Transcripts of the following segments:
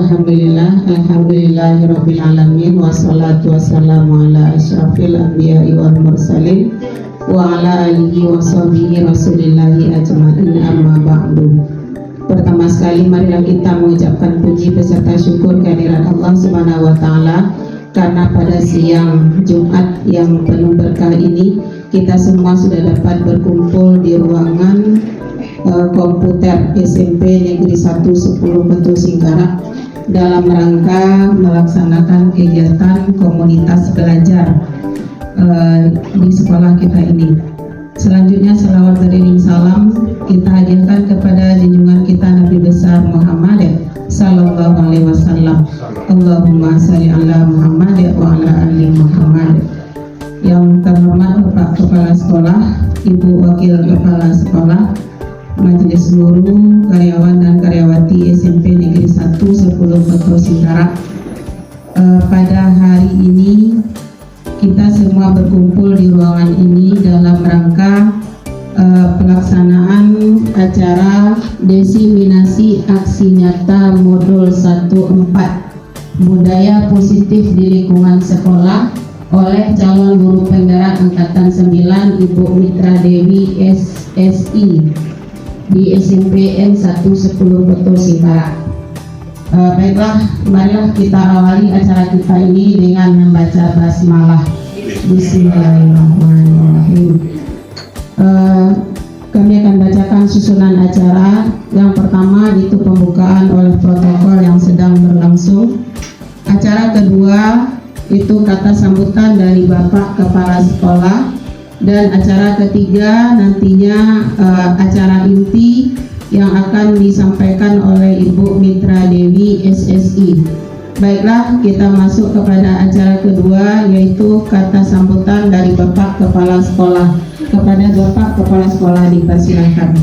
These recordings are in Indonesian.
Alhamdulillahirabbil alamin wassalatu wassalamu ala asyrafil anbiya'i wal mursalin wa ala alihi wa sahbihi rasulillahi ajma'in, amma ba'du. Pertama sekali marilah kita mengucapkan puji beserta syukur kehadirat Allah Subhanahu wa taala karena pada siang Jumat yang penuh berkah ini kita semua sudah dapat berkumpul di ruangan komputer SMP Negeri 1 10 Betul Singkarak dalam rangka melaksanakan kegiatan komunitas belajar di sekolah kita ini. Selanjutnya salawat beriring salam kita hadiahkan kepada junjungan kita Nabi besar Muhammad sallallahu alaihi wasallam. Allahumma shalli ala Muhammad wa ala ali Muhammad. Yang terhormat Bapak Kepala Sekolah, Ibu Wakil Kepala Sekolah, Majelis Guru, karyawan dan karyawati SMP Negeri 1 10 Betul Singkarak. Pada hari ini kita semua berkumpul di ruangan ini dalam rangka pelaksanaan acara diseminasi aksi nyata modul 1-4 budaya positif di lingkungan sekolah oleh calon guru penggerak angkatan 9 Ibu Mitra Dewi SSI di SMPN 1 10 Betul Singkarak. Baiklah, marilah kita awali acara kita ini dengan membaca basmalah. Bismillahirrahmanirrahim. Kami akan bacakan susunan acara. Yang pertama itu pembukaan oleh protokol yang sedang berlangsung. Acara kedua itu kata sambutan dari Bapak Kepala Sekolah. Dan acara ketiga nantinya acara inti yang akan disampaikan oleh Ibu Mitra Dewi SSI. Baiklah, kita masuk kepada acara kedua, yaitu kata sambutan dari Bapak Kepala Sekolah. Kepada Bapak Kepala Sekolah dipersilakan.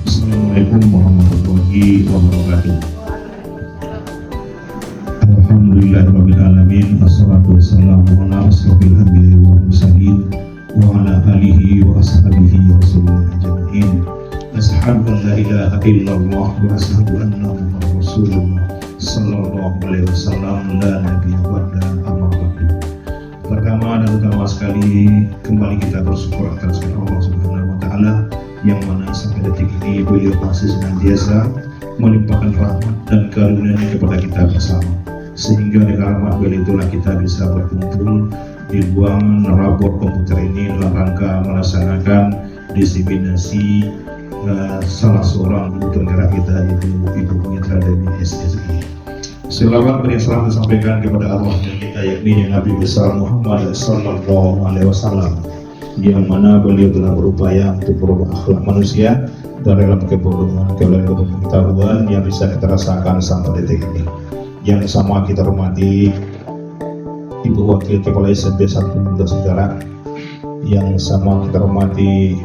Assalamualaikum warahmatullahi wabarakatuh. Alhamdulillahirabbil alamin, wassalatu wassalamu ala asyrofil anbiya'i wal mursalin wa ala alihi wa ashabihi rasulillah ajma'in. Asyhadu an la ilaha illallah wa asyhadu anna muhammadar rasulullah sallallahu alaihi wasallam la nabiyya ba'da, amma ba'du. Pertama dan utama sekali kembali kita bersyukur atas Allah Subhanahu wa taala yang mana sampai detik ini beliau masih senantiasa melimpahkan rahmat dan karunia-Nya kepada kita bersama, sehingga dengan rahmat beliau itulah kita bisa berkumpul di ruangan rapor komputer ini dalam rangka melaksanakan diseminasi salah seorang guru penggerak kita, yaitu Ibu Mitra Dewi SSI. Selawat beri salam disampaikan kepada Allah yang kita yakni Nabi besar Muhammad sallallahu alaihi wasallam, yang mana beliau telah berupaya untuk merubah akhlak manusia dari dalam kebodohan ke dalam pengetahuan yang bisa kita rasakan sampai detik ini. Yang sama kita hormati Ibu Wakil Kepala SMP 1 Betul Singkarak, yang sama kita hormati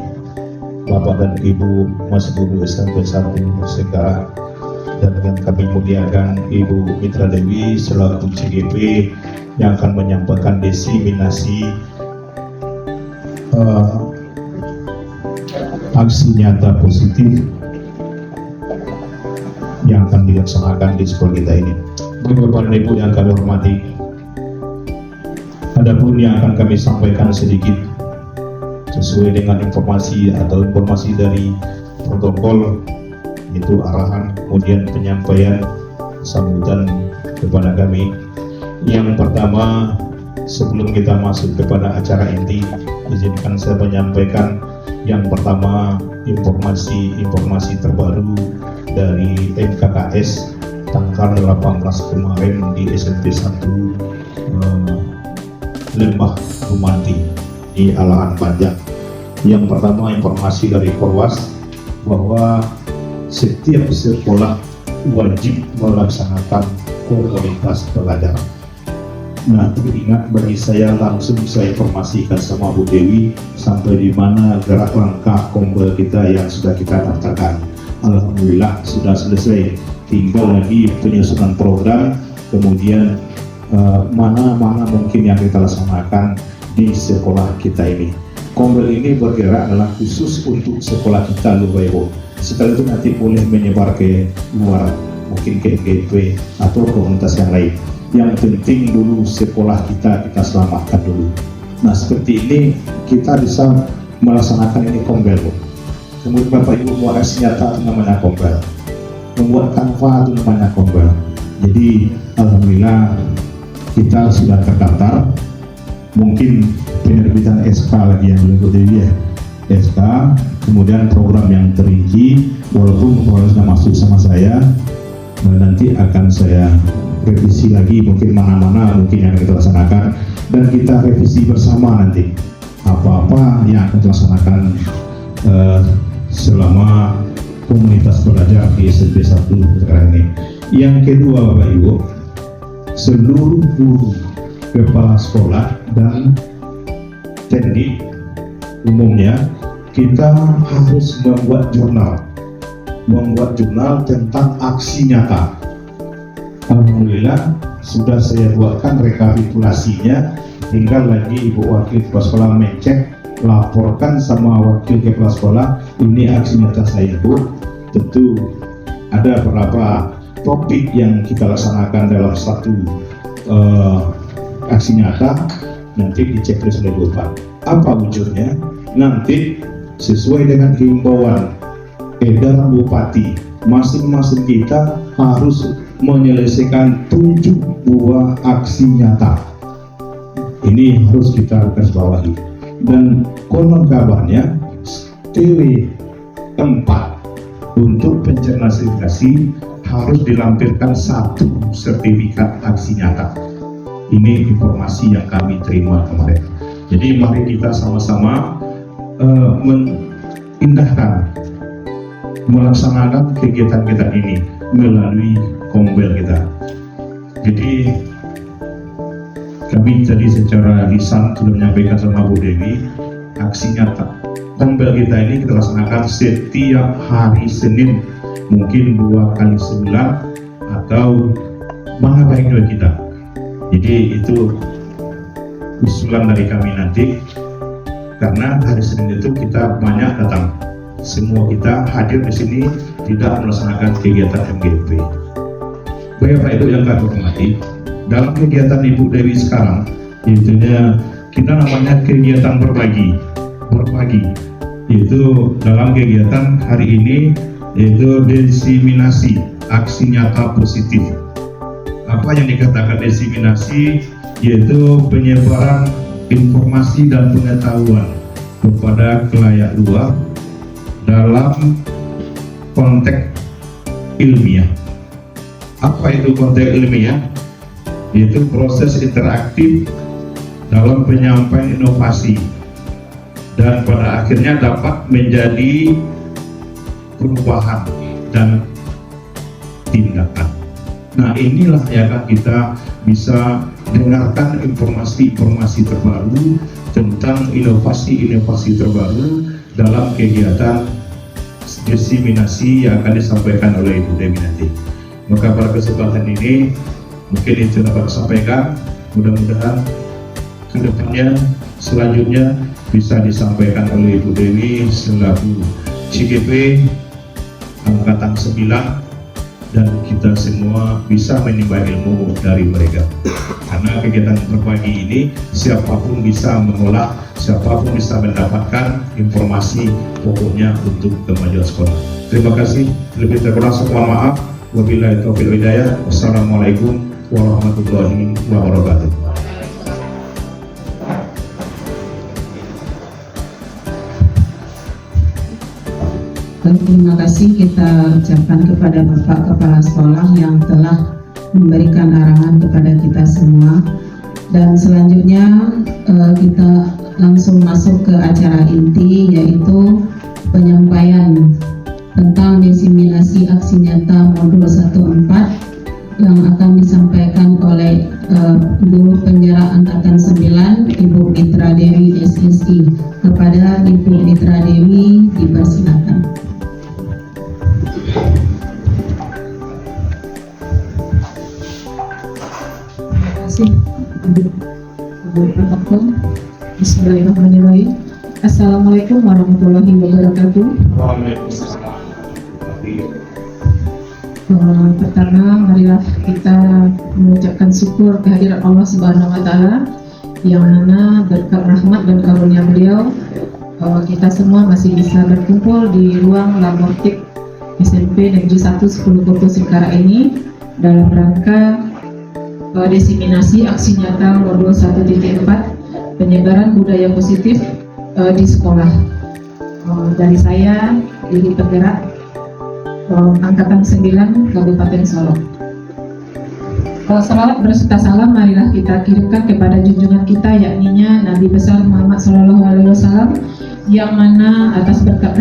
Bapak dan Ibu Mas Guru SMP 1 Singkarak, dan dengan kami muliakan Ibu Mitra Dewi selaku CGP yang akan menyampaikan diseminasi aksi nyata positif yang akan dilaksanakan di sekolah kita ini. Bapak dan Ibu yang kami hormati, adapun yang akan kami sampaikan sedikit sesuai dengan informasi dari protokol, itu arahan kemudian penyampaian sambutan kepada kami. Yang pertama, sebelum kita masuk kepada acara inti, izinkan saya menyampaikan yang pertama informasi terbaru dari MKKS tanggal 18 kemarin di SMP 1 Lembah Rumanti di Alahan Panjang. Yang pertama, informasi dari Korwas bahwa setiap sekolah wajib melaksanakan komunitas belajar. Nah, ingat bagi saya, langsung saya informasikan sama Bu Dewi sampai di mana gerak langkah kompel kita yang sudah kita daftarkan. Alhamdulillah sudah selesai, tinggal lagi penyusunan program, kemudian mana mungkin yang kita laksanakan di sekolah kita ini. Kombel ini bergerak adalah khusus untuk sekolah kita Lubaibo. Setelah itu nanti boleh menyebar ke luar, mungkin ke GP atau komunitas yang lain. Yang penting dulu sekolah kita selamatkan dulu. Nah seperti ini kita bisa melaksanakan ini kombel. Kemudian Bapak Ibu membuat aksi nyata itu namanya kombel, membuat kanva itu namanya kombel. Jadi alhamdulillah kita sudah terdaftar. Mungkin penerbitan SK lagi yang belum berdiri ya, SK, kemudian program yang terinci, walaupun program sudah masuk sama saya, nanti akan saya revisi lagi mungkin mana-mana mungkin yang kita laksanakan, dan kita revisi bersama nanti apa-apa yang akan dilaksanakan selama komunitas belajar di SMP 1 sekarang ini. Yang kedua Bapak Ibu, seluruh guru, kepala sekolah dan teknik umumnya kita harus membuat jurnal tentang aksi nyata. Alhamdulillah sudah saya buatkan rekapitulasinya, tinggal lagi Ibu Wakil Kepala Sekolah mengecek, laporkan sama Wakil Kepala Sekolah ini aksi nyata saya Bu. Tentu ada beberapa topik yang kita laksanakan dalam satu aksi nyata, nanti dicek oleh Bu Pak. Apa wujudnya? Nanti sesuai dengan himbauan edaran Bupati, masing-masing kita harus menyelesaikan 7 buah aksi nyata. Ini harus kita garis bawahi. Dan konon kabarnya TW 4 untuk pencernaan sertifikasi harus dilampirkan 1 sertifikat aksi nyata. Ini informasi yang kami terima kemarin. Jadi mari kita sama-sama mengindahkan, melaksanakan kegiatan-kegiatan ini melalui kombel kita. Jadi kami tadi secara lisan sudah menyampaikan sama Bu Dewi, aksi nyata kombel kita ini kita laksanakan setiap hari Senin, mungkin 2 kali sebulan atau mana baiknya kita. Jadi itu usulan dari kami nanti, karena hari Senin itu kita banyak datang, semua kita hadir di sini tidak melaksanakan kegiatan MGP. Bapak Ibu yang kami hormati, dalam kegiatan Ibu Dewi sekarang, itunya kita namanya kegiatan berbagi, itu dalam kegiatan hari ini yaitu diseminasi aksi nyata positif. Apa yang dikatakan diseminasi? Yaitu penyebaran informasi dan pengetahuan kepada khalayak luas dalam konteks ilmiah. Apa itu konteks ilmiah? Yaitu proses interaktif dalam penyampaian inovasi dan pada akhirnya dapat menjadi perubahan dan tindakan. Nah inilah yang kita bisa dengarkan informasi-informasi terbaru tentang inovasi-inovasi terbaru dalam kegiatan diseminasi yang akan disampaikan oleh Ibu Dewi nanti. Maka pada kesempatan ini mungkin itu dapat disampaikan, mudah-mudahan kedepannya selanjutnya bisa disampaikan oleh Ibu Dewi selaku CGP Angkatan 9, dan kita semua bisa menimba ilmu dari mereka. Karena kegiatan berbagi ini siapapun bisa mengolah, siapapun bisa mendapatkan informasi pokoknya untuk kemajuan sekolah. Terima kasih. Lebih kurang mohon maaf. Wabillahi taufiq wal hidayah. Wassalamualaikum warahmatullahi wabarakatuh. Terima kasih kita ucapkan kepada Bapak Kepala Sekolah yang telah memberikan arahan kepada kita semua. Dan selanjutnya kita langsung masuk ke acara inti, yaitu penyampaian tentang diseminasi aksi nyata modul 1/4 yang akan disampaikan oleh Guru Penjara Angkatan 9 Ibu Mitra Dewi SSI. Kepada Ibu Mitra Dewi dipersilakan. Terima kasih Ibu Rektor. Bismillahirrahmanirrahim. Assalamualaikum warahmatullahi wabarakatuh. Pertama, marilah kita mengucapkan syukur kehadirat Allah Subhanahu wa Ta'ala, yang mana berkat rahmat dan karunia beliau kita semua masih bisa berkumpul di ruang Labortik SMP Negeri 1 10 Koto Singkara ini dalam rangka diseminasi aksi nyata modul 1.4 penyebaran budaya positif di sekolah. Dari saya, Ibu Penggerak Angkatan 9 Kabupaten Solo. Salawat berserta salam marilah kita kirimkan kepada junjungan kita, yakninya Nabi besar Muhammad SAW, yang mana atas berkat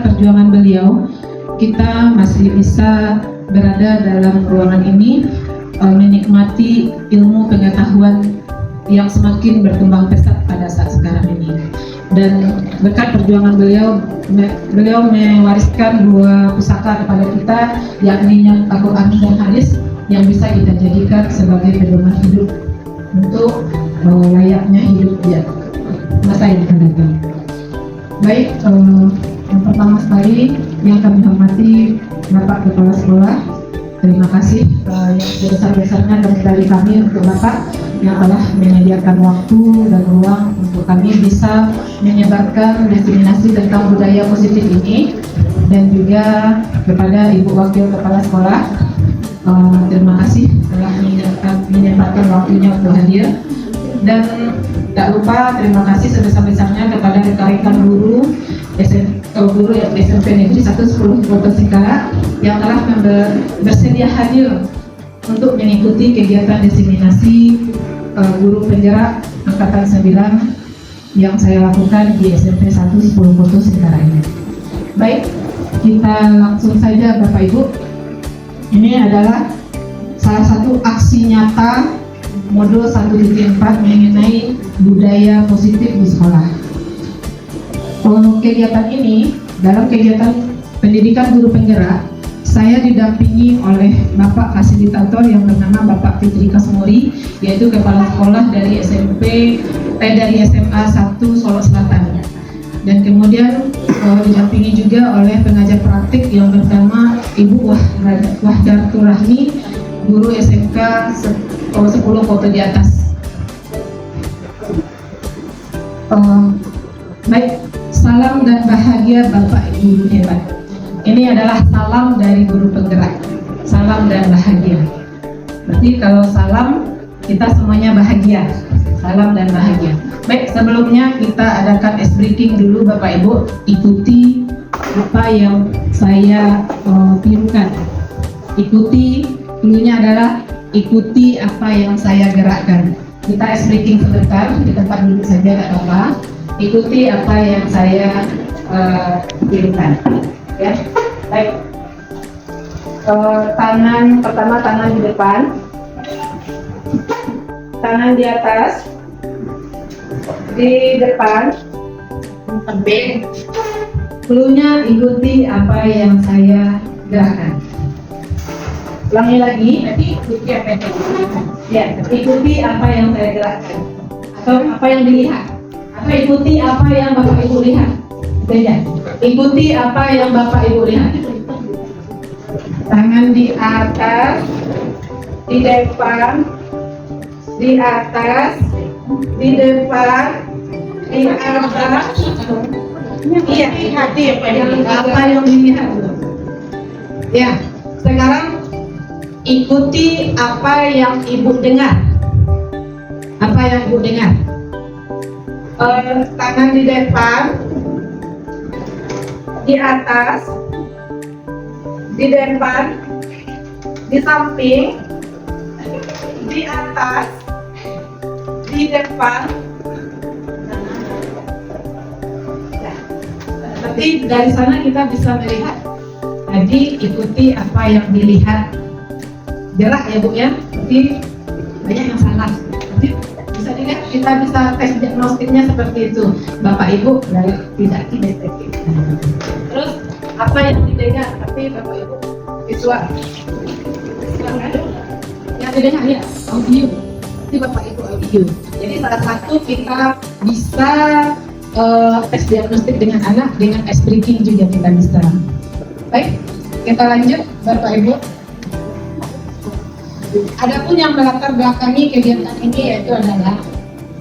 perjuangan beliau kita masih bisa berada dalam ruangan ini, menikmati ilmu pengetahuan yang semakin berkembang pesat pada saat sekarang ini. Dan berkat perjuangan beliau mewariskan dua pusaka kepada kita, yakni Al-Quran dan Hadis, yang bisa kita jadikan sebagai pedoman hidup untuk layaknya hidup di masa yang akan datang. Baik, yang pertama sekali yang kami hormati Bapak Kepala Sekolah, terima kasih yang sebesar-besarnya dari kami untuk Bapak yang telah menyediakan waktu dan ruang untuk kami bisa menyebarkan diseminasi tentang budaya positif ini, dan juga kepada Ibu Wakil Kepala Sekolah, terima kasih telah menyempatkan waktunya untuk hadir. Dan tak lupa terima kasih sebesar-besarnya kepada rekan-rekan guru SMP Negeri 1 10 Koto Singkara yang telah bersedia hadir untuk mengikuti kegiatan diseminasi guru penggerak Angkatan 9 yang saya lakukan di SMP 1 10 Koto Singkara ini. Baik, kita langsung saja Bapak Ibu. Ini adalah salah satu aksi nyata modul 1.4 mengenai budaya positif di sekolah. Kegiatan ini, dalam kegiatan pendidikan guru penggerak, saya didampingi oleh Bapak Fasilitator yang bernama Bapak Fitri Kasmuri, yaitu Kepala Sekolah dari dari SMA 1 Solo Selatan. Dan kemudian didampingi juga oleh pengajar praktik yang bernama Ibu Wahdatul Rahmi, guru SMK 10 Koto di atas. Baik, salam dan bahagia Bapak Ibu hebat. Ini adalah salam dari guru penggerak. Salam dan bahagia. Berarti kalau salam, kita semuanya bahagia. Salam dan bahagia. Baik, sebelumnya kita adakan ice breaking dulu Bapak Ibu. Ikuti apa yang saya tirukan. Ikuti, dulunya adalah ikuti apa yang saya gerakkan. Kita ice breaking sebentar, di tempat duduk saja, tidak apa-apa. Ikuti apa yang saya tirukan. Ya, baik. Pertama tangan di depan, tangan di atas, di depan, tebing. Dulunya ikuti apa yang saya gerakkan. Ulangi lagi, nanti ikuti apa yang ikuti apa yang saya gerakkan, atau apa yang dilihat, atau ikuti apa yang Bapak Ibu lihat. Beda. Ikuti apa yang Bapak Ibu lihat. Tangan di atas, di depan, di atas, di depan, di atas. Iya, hati apa yang dilihat. Ya, sekarang ikuti apa yang Ibu dengar. Apa yang Ibu dengar? Tangan di depan, di atas, di depan, di samping, di atas, di depan. Berarti dari sana kita bisa melihat. Jadi ikuti apa yang dilihat. Jelas ya Bu ya. Jadi banyak yang salah. Jadi bisa dilihat, kita bisa tes diagnostiknya seperti itu. Bapak Ibu dari tidak kinestetik. Terus apa yang didengar? Tapi Bapak Ibu visual. Yang didengar ya audio. pasti Bapak Ibu audio. Jadi salah satu kita bisa tes diagnostik dengan anak, dengan ice breaking juga kita bisa. Baik, kita lanjut Bapak Ibu. Adapun yang melatar belakangi kegiatan ini yaitu adalah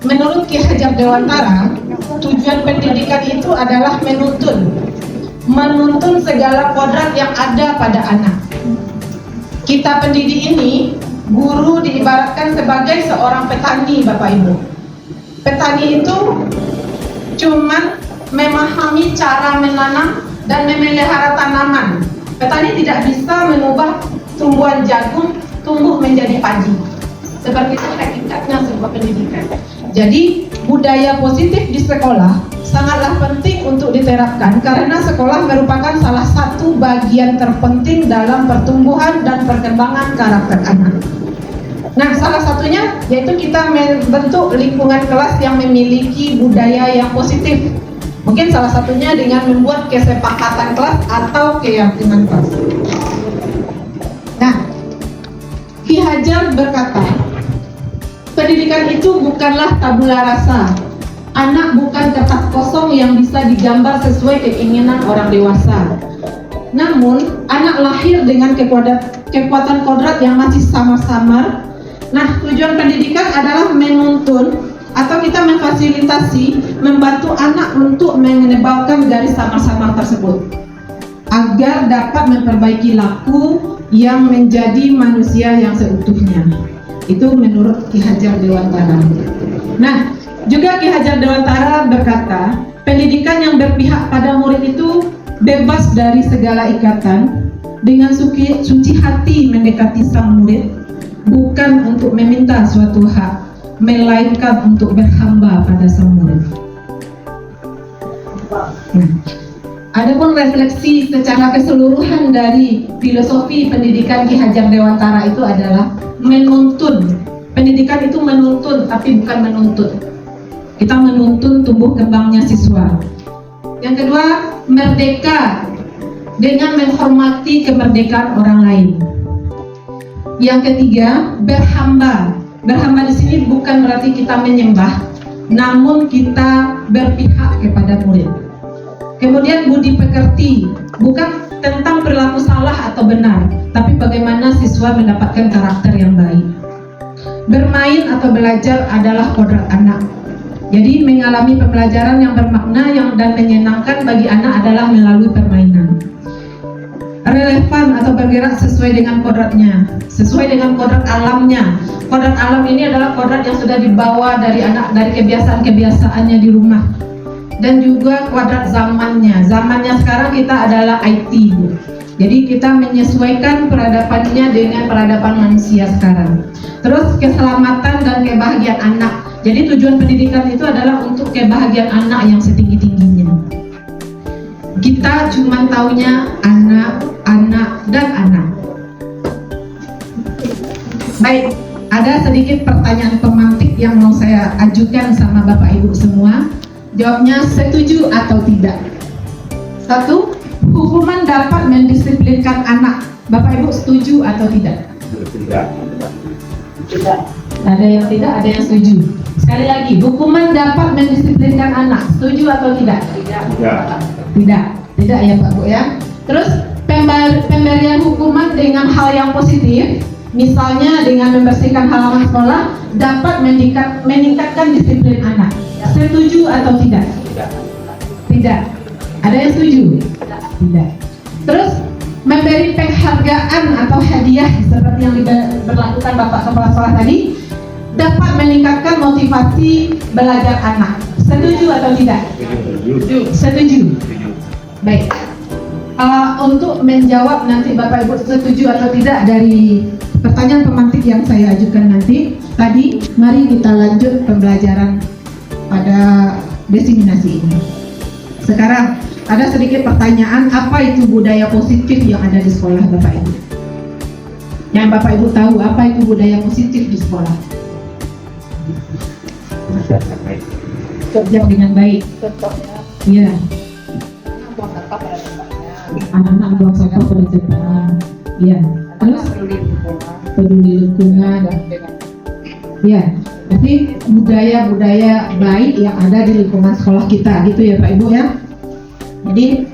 menurut Ki Hajar Dewantara, tujuan pendidikan itu adalah menuntun segala kodrat yang ada pada anak. Kita pendidik ini, guru diibaratkan sebagai seorang petani Bapak Ibu. Petani itu cuman memahami cara menanam dan memelihara tanaman. Petani tidak bisa mengubah tumbuhan jagung tumbuh menjadi padi. Seperti itu hakikatnya sebuah pendidikan. Jadi budaya positif di sekolah sangatlah penting untuk diterapkan karena sekolah merupakan salah satu bagian terpenting dalam pertumbuhan dan perkembangan karakter anak. Nah, salah satunya yaitu kita membentuk lingkungan kelas yang memiliki budaya yang positif. Mungkin salah satunya dengan membuat kesepakatan kelas atau keyakinan kelas. Nah, Ki Hajar berkata, pendidikan itu bukanlah tabula rasa. Anak bukan kertas kosong yang bisa digambar sesuai keinginan orang dewasa. Namun, anak lahir dengan kekuatan kodrat yang masih samar-samar. Nah, tujuan pendidikan adalah menuntun atau kita memfasilitasi, membantu anak untuk menebalkan garis samar-samar tersebut agar dapat memperbaiki laku yang menjadi manusia yang seutuhnya. Itu menurut Ki Hajar Dewantara. Nah, juga Ki Hajar Dewantara berkata, pendidikan yang berpihak pada murid itu bebas dari segala ikatan, dengan suci hati mendekati sang murid, bukan untuk meminta suatu hak, melainkan untuk berhamba pada sang murid. Nah, adapun refleksi secara keseluruhan dari filosofi pendidikan Ki Hajar Dewantara itu adalah menuntun. Pendidikan itu menuntun, tapi bukan menuntut. Kita menuntun tumbuh kembangnya siswa. Yang kedua, merdeka dengan menghormati kemerdekaan orang lain. Yang ketiga, berhamba. Berhamba di sini bukan berarti kita menyembah, namun kita berpihak kepada murid. Kemudian budi pekerti, bukan tentang perilaku salah atau benar, tapi bagaimana siswa mendapatkan karakter yang baik. Bermain atau belajar adalah kodrat anak. Jadi mengalami pembelajaran yang bermakna dan menyenangkan bagi anak adalah melalui permainan. Relevan atau bergerak sesuai dengan kodratnya, sesuai dengan kodrat alamnya. Kodrat alam ini adalah kodrat yang sudah dibawa dari anak, dari kebiasaan-kebiasaannya di rumah. Dan juga kuadrat zamannya. Zamannya sekarang kita adalah IT, Bu. Jadi kita menyesuaikan peradabannya dengan peradaban manusia sekarang. Terus keselamatan dan kebahagiaan anak. Jadi tujuan pendidikan itu adalah untuk kebahagiaan anak yang setinggi-tingginya. Kita cuma taunya anak, dan anak. Baik, ada sedikit pertanyaan pemantik yang mau saya ajukan sama Bapak Ibu semua. Jawabnya setuju atau tidak. 1. Hukuman dapat mendisiplinkan anak. Bapak Ibu setuju atau tidak? Tidak. Ada yang tidak, ada yang setuju. Sekali lagi, hukuman dapat mendisiplinkan anak. Setuju atau tidak? Tidak. Tidak ya Pak Bu ya. Terus pemberian hukuman dengan hal yang positif, misalnya dengan membersihkan halaman sekolah, dapat meningkatkan disiplin anak. Setuju atau tidak? Tidak. Ada yang setuju? Tidak. Terus memberi penghargaan atau hadiah seperti yang diberlakukan Bapak Kepala Sekolah tadi, dapat meningkatkan motivasi belajar anak. Setuju atau tidak? Setuju. Baik. Untuk menjawab nanti Bapak Ibu setuju atau tidak dari pertanyaan pemantik yang saya ajukan nanti tadi, mari kita lanjut pembelajaran pada diseminasi ini. Sekarang ada sedikit pertanyaan, apa itu budaya positif yang ada di sekolah Bapak Ibu? Yang Bapak Ibu tahu apa itu budaya positif di sekolah? Kerja dengan baik. Iya. Anak-anak buang sampah pada tempatnya. Iya. Terus peduli lingkungan. Iya. Tapi budaya-budaya baik yang ada di lingkungan sekolah kita, gitu ya Pak Ibu ya. Jadi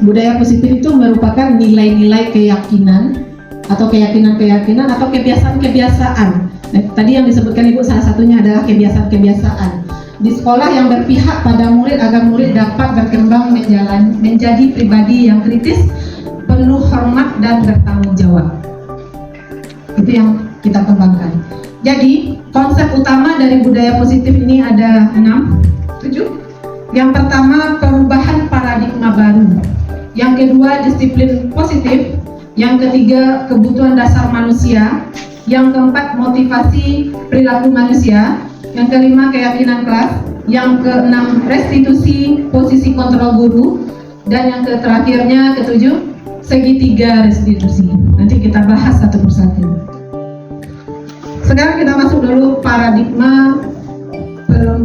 budaya positif itu merupakan nilai-nilai keyakinan atau keyakinan-keyakinan atau kebiasaan-kebiasaan. Nah, tadi yang disebutkan Ibu salah satunya adalah kebiasaan-kebiasaan di sekolah yang berpihak pada murid agar murid dapat berkembang menjadi pribadi yang kritis, penuh hormat dan bertanggung jawab. Itu yang kita kembangkan. Jadi konsep utama dari budaya positif ini ada 7. Yang pertama, perubahan paradigma baru. Yang kedua, disiplin positif. Yang ketiga, kebutuhan dasar manusia. Yang keempat, motivasi perilaku manusia. Yang kelima, keyakinan kelas. Yang keenam, restitusi posisi kontrol guru. Dan yang terakhirnya, ketujuh, segitiga restitusi. Nanti kita bahas satu persatu. Sekarang kita masuk dulu paradigma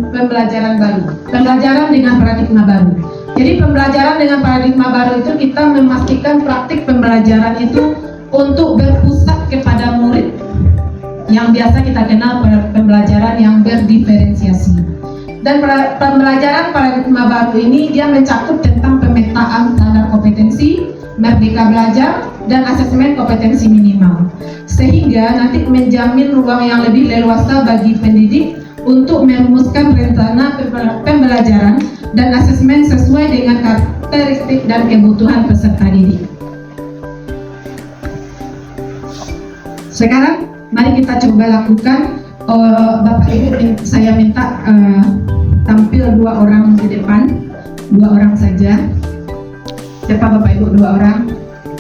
pembelajaran baru. Pembelajaran dengan paradigma baru. Jadi pembelajaran dengan paradigma baru itu kita memastikan praktik pembelajaran itu untuk berpusat kepada murid, yang biasa kita kenal pembelajaran yang berdiferensiasi. Dan pembelajaran paradigma baru ini dia mencakup tentang pemetaan standar kompetensi, merdeka belajar, dan asesmen kompetensi minimal, sehingga nanti menjamin ruang yang lebih leluasa bagi pendidik untuk merumuskan rencana pembelajaran dan asesmen sesuai dengan karakteristik dan kebutuhan peserta didik. Sekarang mari kita coba lakukan. Bapak Ibu, saya minta tampil 2 orang di depan, 2 orang saja. Siapa Bapak Ibu? 2 orang.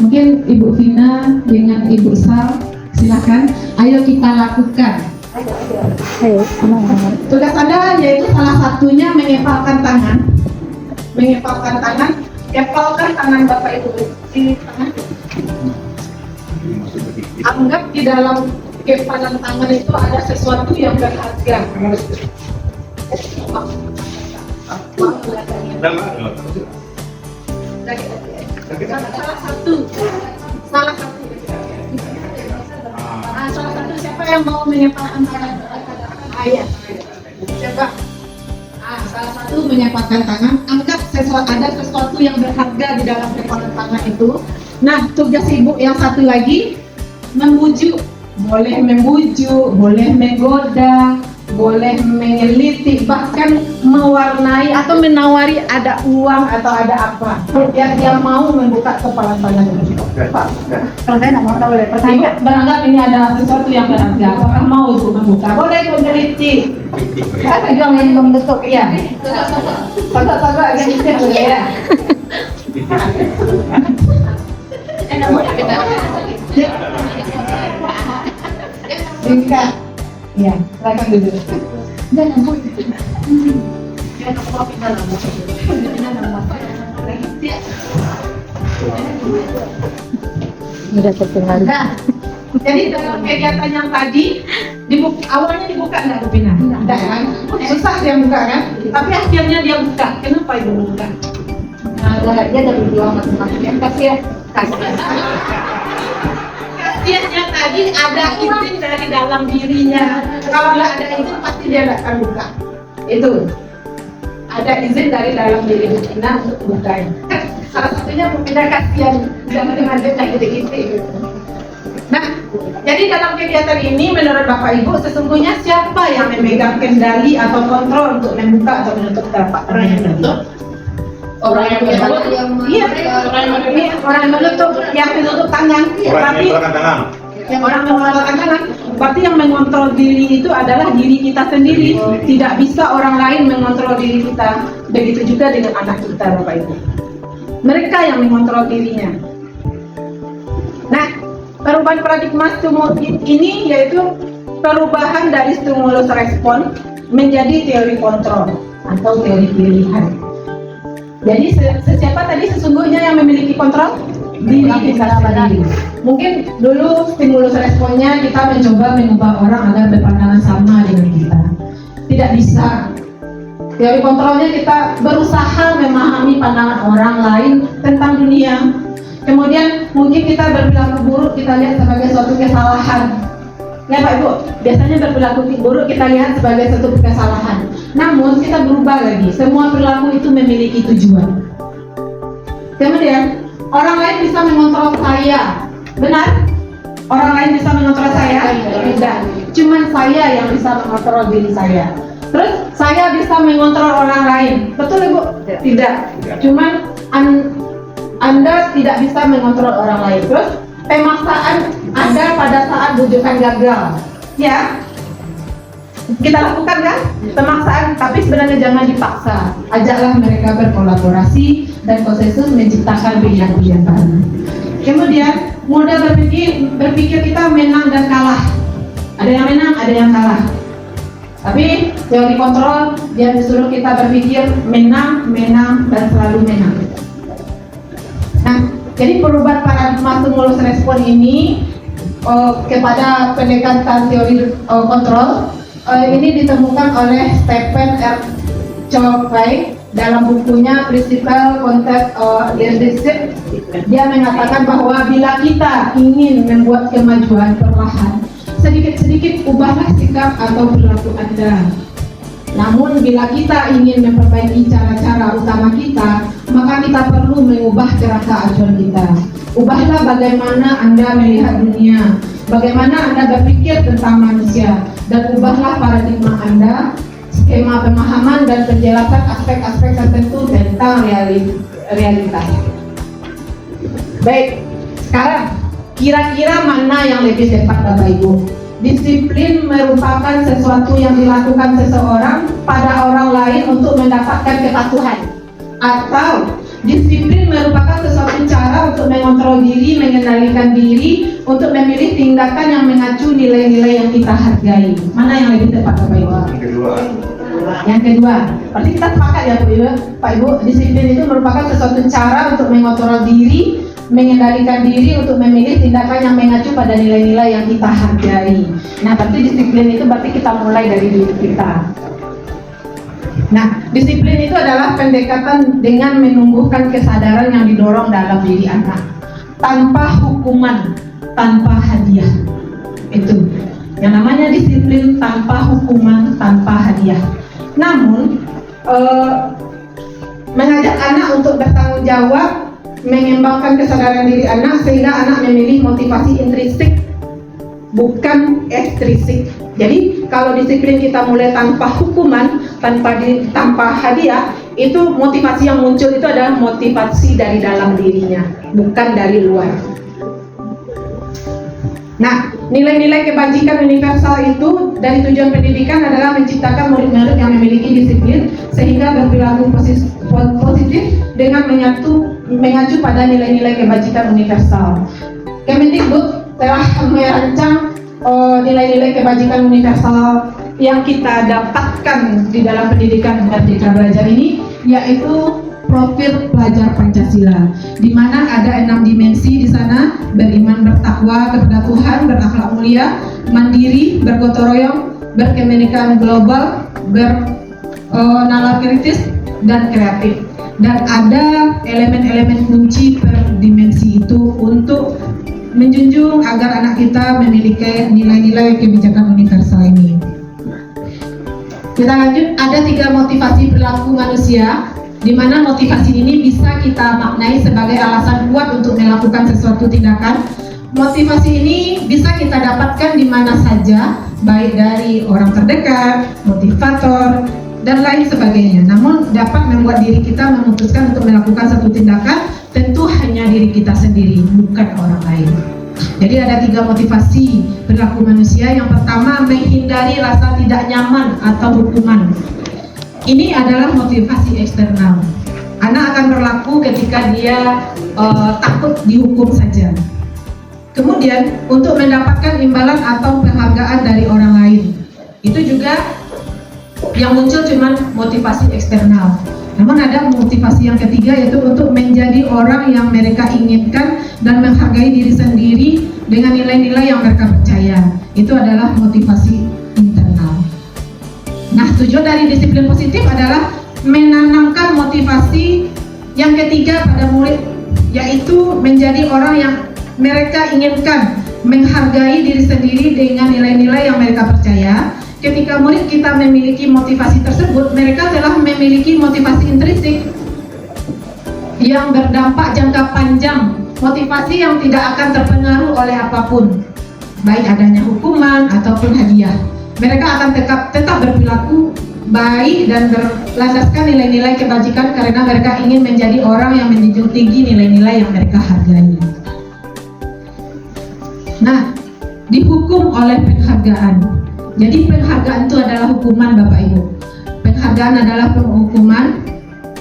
Mungkin Ibu Vina dengan Ibu Sal, silakan. Ayo kita lakukan. Ayo, Tugas Anda yaitu salah satunya mengepalkan tangan. Kepalkan tangan Bapak Ibu di tangan. Anggap di dalam kepalan tangan itu ada sesuatu yang berharga. Salah satu siapa yang mau menyepakkan tangan? Ayah. Coba. Salah satu menyepakkan tangan. Anggap ada sesuatu yang berharga di dalam kepalan tangan itu. Nah, tugas Ibu yang satu lagi membujuk. Boleh membujuk, boleh menggoda, boleh mengeliti, bahkan mewarnai atau menawari ada uang atau ada apa. Biar dia mau membuka kepala tangan itu. kalau saya nggak mau tahu boleh pertanyaan. Beranggap ini ada sesuatu yang berharga, apakah mau Ibu membuka? Boleh meneliti. Saya juga yang membentuk. Iya. Sabar-sabar yang itu ya. Bingka. Iya, silakan duduk. Dan ampun. Udah terpengaruh. Nah, jadi dalam kegiatan yang tadi awalnya dibuka nggak Bu Pina? Tidak kan? Susah dia buka kan? Tapi akhirnya dia buka. Kenapa Ibu buka? Nah, dia dari dua masing-masing. Kasih ya. Kasiannya tadi ada izin dari dalam dirinya. Kalau nggak ada izin pasti dia nggak akan buka. Itu ada izin dari dalam diri Bu Pina untuk buka. Salah satunya Bu Pina kasihan jangan dengan dia gitu. Nah, jadi dalam kegiatan ini menurut Bapak Ibu sesungguhnya siapa yang memegang kendali atau kontrol untuk membuka atau menutup telapak tangan yang menutup? Orang yang menutup, iya, orang yang menutup, yang menutup tangan. Tapi orang yang menggunakan tangan, berarti yang mengontrol diri itu adalah diri kita sendiri. Tidak bisa orang lain mengontrol diri kita. Begitu juga dengan anak kita, Bapak Ibu. Mereka yang mengontrol dirinya. Nah, perubahan paradigma stimulus ini yaitu perubahan dari stimulus respon menjadi teori kontrol atau teori pilihan. Jadi siapa tadi sesungguhnya yang memiliki kontrol? Diri kita sendiri. Mungkin dulu stimulus responnya kita mencoba mengubah orang agar berpandangan sama dengan kita. Tidak bisa. Teori kontrolnya kita berusaha memahami pandangan orang lain tentang dunia. Kemudian mungkin kita berperilaku buruk kita lihat sebagai suatu kesalahan. Ya Pak Ibu, biasanya berperilaku buruk kita lihat sebagai satu kesalahan. Namun kita berubah lagi, semua perilaku itu memiliki tujuan. Kemudian, orang lain bisa mengontrol saya. Benar? Orang lain bisa mengontrol saya? Tidak. Cuman saya yang bisa mengontrol diri saya. Terus saya bisa mengontrol orang lain. Betul Ibu? Tidak. Cuman Anda tidak bisa mengontrol orang lain. Terus pemaksaan ada pada saat bujukan gagal. Ya. Kita lakukan kan? Pemaksaan, tapi sebenarnya jangan dipaksa. Ajaklah mereka berkolaborasi dan konsensus menciptakan pilihan-pilihan baru. Kemudian, modal berpikir kita menang dan kalah. Ada yang menang, ada yang kalah. Tapi teori kontrol dia disuruh kita berpikir menang, dan selalu menang. Nah, jadi perubahan paradigma stimulus respon ini kepada pendekatan teori kontrol ini ditemukan oleh Stephen R. Covey dalam bukunya Principal Concept Leadership. Dia mengatakan bahwa bila kita ingin membuat kemajuan perlahan, sedikit-sedikit ubahlah sikap atau perilaku Anda. Namun bila kita ingin memperbaiki cara-cara utama kita, maka kita perlu mengubah kerangka acuan kita. Ubahlah bagaimana Anda melihat dunia, bagaimana Anda berpikir tentang manusia, dan ubahlah paradigma Anda, skema pemahaman dan penjelasan aspek-aspek tertentu tentang realitas. Baik, sekarang kira-kira mana yang lebih tepat Bapak Ibu? Disiplin merupakan sesuatu yang dilakukan seseorang pada orang lain untuk mendapatkan kepatuhan, atau disiplin merupakan sesuatu cara untuk mengontrol diri, mengendalikan diri, untuk memilih tindakan yang mengacu nilai-nilai yang kita hargai. Mana yang lebih tepat Bapak Ibu? Yang kedua. Berarti kita sepakat ya Pak Ibu, disiplin itu merupakan sesuatu cara untuk mengontrol diri, mengendalikan diri, untuk memilih tindakan yang mengacu pada nilai-nilai yang kita hargai. Nah, berarti disiplin itu berarti kita mulai dari diri kita. Nah, disiplin itu adalah pendekatan dengan menumbuhkan kesadaran yang didorong dalam diri anak, tanpa hukuman, tanpa hadiah. Itu yang namanya disiplin, tanpa hukuman, tanpa hadiah. Namun, mengajak anak untuk bertanggung jawab, mengembangkan kesadaran diri anak sehingga anak memilih motivasi intrinsik, bukan ekstrinsik. Jadi kalau disiplin kita mulai tanpa hukuman, tanpa hadiah, itu motivasi yang muncul itu adalah motivasi dari dalam dirinya, bukan dari luar. Nah, nilai-nilai kebajikan universal itu dari tujuan pendidikan adalah menciptakan murid-murid yang memiliki disiplin sehingga berperilaku positif dengan mengacu pada nilai-nilai kebajikan universal. Kemendikbud telah merancang nilai-nilai kebajikan universal yang kita dapatkan di dalam pendidikan Merdeka Belajar ini, yaitu profil pelajar Pancasila, di mana ada 6 dimensi di sana: beriman, bertakwa kepada Tuhan, berakhlak mulia, mandiri, bergotong royong, berkebinekaan global, bernalar kritis, dan kreatif. Dan ada elemen-elemen kunci per dimensi itu untuk menjunjung agar anak kita memiliki nilai-nilai kebijakan universal ini. Kita lanjut, ada 3 motivasi perilaku manusia, di mana motivasi ini bisa kita maknai sebagai alasan kuat untuk melakukan sesuatu tindakan. Motivasi ini bisa kita dapatkan di mana saja, baik dari orang terdekat, motivator, dan lain sebagainya. Namun dapat membuat diri kita memutuskan untuk melakukan satu tindakan, tentu hanya diri kita sendiri, bukan orang lain. Jadi ada 3 motivasi perilaku manusia. Yang pertama, menghindari rasa tidak nyaman atau hukuman. Ini adalah motivasi eksternal. Anak akan berlaku ketika dia takut dihukum saja. Kemudian untuk mendapatkan imbalan atau penghargaan dari orang lain. Itu juga yang muncul cuma motivasi eksternal. Namun ada motivasi yang ketiga, yaitu untuk menjadi orang yang mereka inginkan dan menghargai diri sendiri dengan nilai-nilai yang mereka percaya. Itu adalah motivasi internal. Nah, tujuan dari disiplin positif adalah menanamkan motivasi yang ketiga pada murid, yaitu menjadi orang yang mereka inginkan menghargai diri sendiri dengan nilai-nilai yang mereka percaya. Ketika murid kita memiliki motivasi tersebut, mereka telah memiliki motivasi intrinsik yang berdampak jangka panjang, motivasi yang tidak akan terpengaruh oleh apapun, baik adanya hukuman ataupun hadiah. Mereka akan tetap berperilaku baik dan berlandaskan nilai-nilai kebajikan karena mereka ingin menjadi orang yang menjunjung tinggi nilai-nilai yang mereka hargai. Nah, dihukum oleh penghargaan. Jadi penghargaan itu adalah hukuman, Bapak Ibu. Penghargaan adalah hukuman.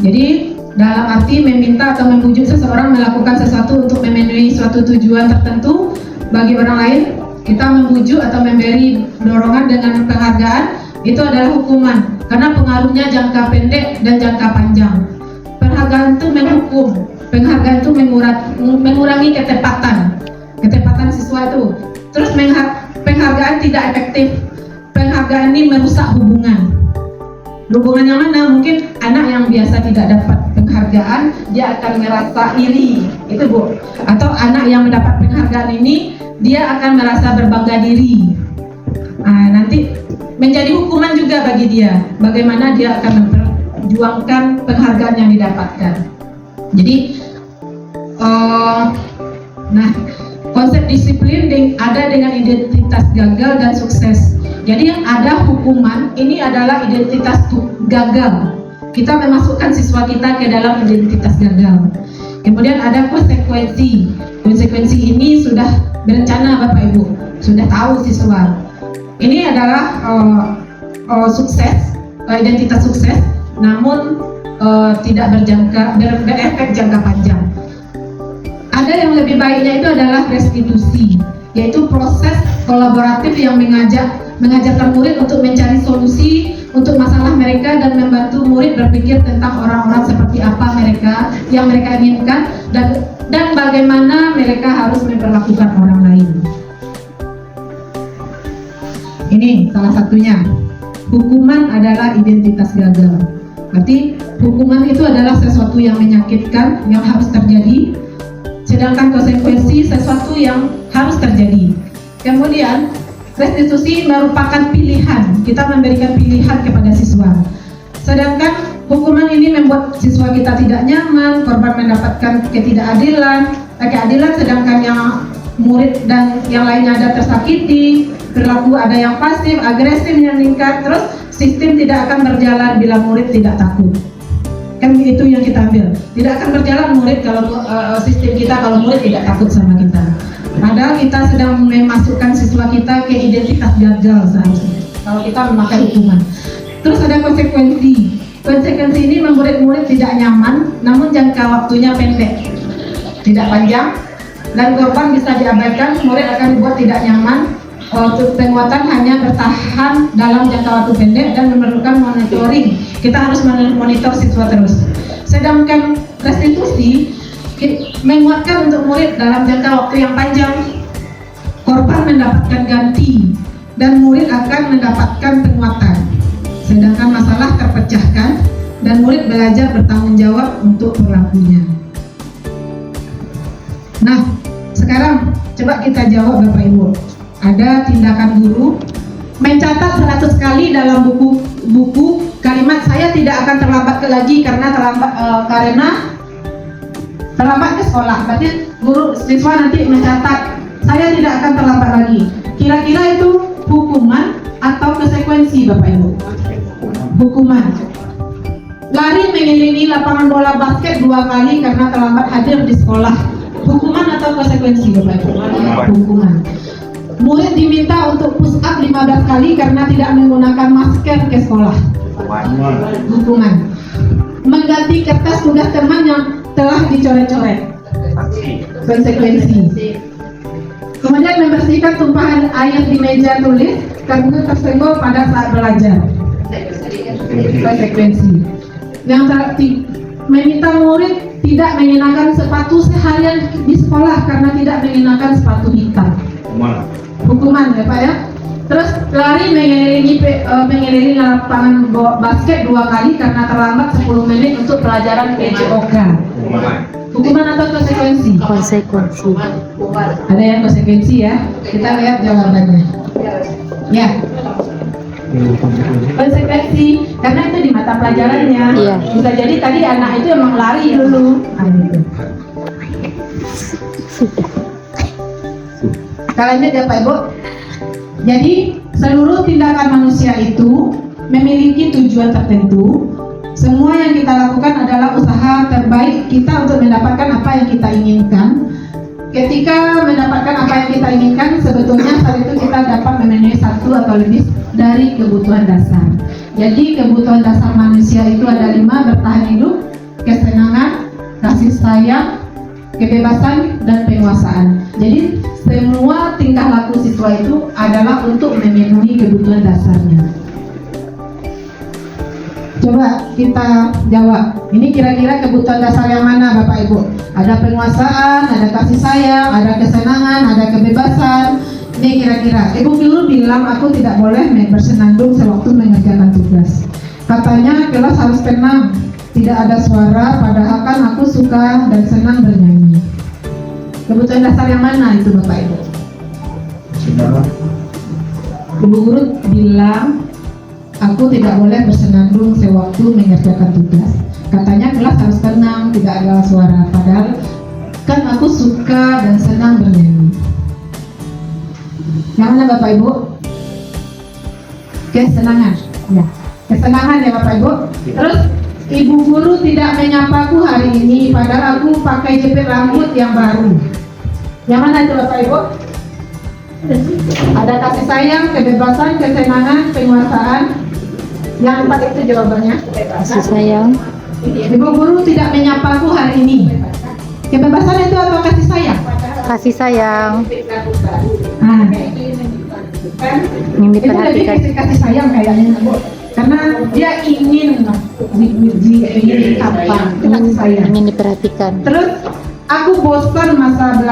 Jadi dalam arti meminta atau membujuk seseorang melakukan sesuatu untuk memenuhi suatu tujuan tertentu bagi orang lain, kita membujuk atau memberi dorongan dengan penghargaan, itu adalah hukuman karena pengaruhnya jangka pendek dan jangka panjang. Penghargaan itu menghukum, penghargaan itu mengurangi ketepatan siswa itu. Terus penghargaan tidak efektif. Penghargaan ini merusak hubungan. Hubungan yang mana? Mungkin anak yang biasa tidak dapat penghargaan, dia akan merasa iri, itu Bu. Atau anak yang mendapat penghargaan ini, dia akan merasa berbangga diri. Nanti menjadi hukuman juga bagi dia. Bagaimana dia akan memperjuangkan penghargaan yang didapatkan. Jadi, konsep disiplin ada dengan identitas gagal dan sukses. Jadi yang ada hukuman ini adalah identitas gagal. Kita memasukkan siswa kita ke dalam identitas gagal. Kemudian ada konsekuensi. Konsekuensi ini sudah berencana Bapak Ibu, sudah tahu siswa. Ini adalah sukses, identitas sukses, namun tidak berefek jangka panjang. Ada yang lebih baiknya itu adalah restitusi, yaitu proses kolaboratif yang mengajarkan murid untuk mencari solusi untuk masalah mereka dan membantu murid berpikir tentang orang-orang seperti apa yang mereka inginkan dan bagaimana mereka harus memperlakukan orang lain. Ini salah satunya. Hukuman adalah identitas gagal. Berarti hukuman itu adalah sesuatu yang menyakitkan yang harus terjadi, sedangkan konsekuensi sesuatu yang harus terjadi. Kemudian restitusi merupakan pilihan, kita memberikan pilihan kepada siswa. Sedangkan hukuman ini membuat siswa kita tidak nyaman, korban mendapatkan keadilan, sedangkan yang murid dan yang lainnya ada tersakiti, perilaku ada yang pasif, agresif yang meningkat, terus sistem tidak akan berjalan bila murid tidak takut. Kan itu yang kita ambil. Tidak akan berjalan murid kalau sistem kita kalau murid tidak takut sama kita. Padahal kita sedang memasukkan siswa kita ke identitas gagal seharusnya kalau kita memakai hukuman. Terus ada konsekuensi. Konsekuensi ini membuat murid tidak nyaman, namun jangka waktunya pendek, tidak panjang, dan korban bisa diabaikan. Murid akan dibuat tidak nyaman. Penguatan hanya bertahan dalam jangka waktu pendek dan memerlukan monitoring. Kita harus memonitor siswa terus. Sedangkan restitusi menguatkan untuk murid dalam jangka waktu yang panjang. Korban mendapatkan ganti dan murid akan mendapatkan penguatan. Sedangkan masalah terpecahkan dan murid belajar bertanggung jawab untuk perilakunya. Nah, sekarang coba kita jawab Bapak Ibu. Ada tindakan guru mencatat 100 kali dalam buku kalimat saya tidak akan terlambat lagi karena terlambat ke sekolah. Berarti guru siswa nanti mencatat saya tidak akan terlambat lagi. Kira-kira itu hukuman atau konsekuensi Bapak Ibu? Hukuman. Lari mengelilingi lapangan bola basket 2 kali karena terlambat hadir di sekolah. Hukuman atau konsekuensi Bapak Ibu? Hukuman. Murid diminta untuk push up 15 kali karena tidak menggunakan masker ke sekolah. Hukuman. Mengganti kertas tugas teman yang telah dicoret-coret. Konsekuensi. Kemudian membersihkan tumpahan air di meja tulis karena tersenggol pada saat belajar. Konsekuensi. Yang meminta murid tidak mengenakan sepatu seharian di sekolah karena tidak mengenakan sepatu hitam. Hukuman ya Pak ya. Terus lari mengelilingi lapangan basket 2 kali karena terlambat 10 menit untuk pelajaran PJOK. Hukuman atau konsekuensi? Konsekuensi. Ada yang konsekuensi ya. Kita lihat jawabannya. Ya. Konsekuensi karena itu di mata pelajarannya. Iya. Bisa jadi tadi anak itu emang lari dulu. Gitu. Kalian lihat ya Pak Ibu. Jadi seluruh tindakan manusia itu memiliki tujuan tertentu. Semua yang kita lakukan adalah usaha terbaik kita untuk mendapatkan apa yang kita inginkan. Ketika mendapatkan apa yang kita inginkan, sebetulnya saat itu kita dapat memenuhi satu atau lebih dari kebutuhan dasar. Jadi kebutuhan dasar manusia itu ada 5: bertahan hidup, kesenangan, kasih sayang, kebebasan, dan penguasaan. Jadi semua tingkah laku siswa itu adalah untuk memenuhi kebutuhan dasarnya. Coba kita jawab. Ini kira-kira kebutuhan dasar yang mana Bapak Ibu? Ada penguasaan, ada kasih sayang, ada kesenangan, ada kebebasan. Ini kira-kira. Ibu dulu bilang aku tidak boleh bersenandung sewaktu mengerjakan tugas. Katanya kelas harus tenang, tidak ada suara, padahal kan aku suka dan senang bernyanyi. Kebutuhan dasar yang mana itu Bapak Ibu? Ibu guru bilang aku tidak boleh bersenandung sewaktu mengerjakan tugas. Katanya kelas harus tenang, tidak ada suara, padahal kan aku suka dan senang bernyanyi. Yang mana Bapak Ibu? Kesenangan. Ya, kesenangan ya Bapak Ibu. Terus ibu guru tidak menyapaku hari ini, padahal aku pakai jepit rambut yang baru. Yang mana itu Bapak Ibu? Ada kasih sayang, kebebasan, kesenangan, penguasaan. Yang 4 itu jawabannya. Kasih sayang. Ibu guru tidak menyapaku hari ini. Kebebasan itu atau kasih sayang? Kasih sayang. Nah, Yang itu lebih diperhatikan. kasih sayang kayaknya Bu. Karena dia ingin dipuji, ingin apa? Itu kasih sayang. Ingin diperhatikan. Terus aku bosan masa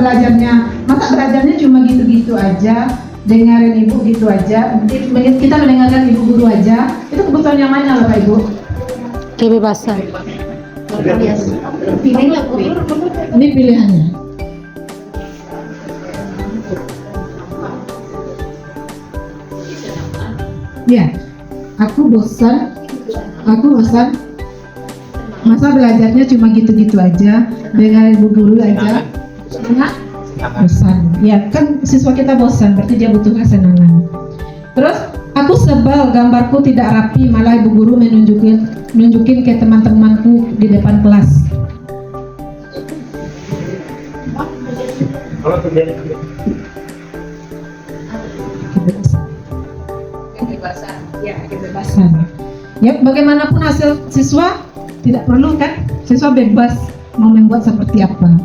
belajarnya cuma gitu-gitu aja, dengerin ibu gitu aja, kita mendengarkan ibu guru aja. Itu kebutuhan yang mana Bapak Ibu? Kebebasan. Pilihnya ini pilihannya. Ya, aku bosan masa belajarnya cuma gitu-gitu aja, dengan ibu guru aja. Bosan. Ya kan siswa kita bosan, berarti dia butuh kesenangan. Terus aku sebel gambarku tidak rapi, malah ibu guru nunjukin ke teman-temanku di depan kelas. Kebebasan. Ya, bagaimanapun hasil siswa tidak perlu kan? Siswa bebas mau membuat seperti apa.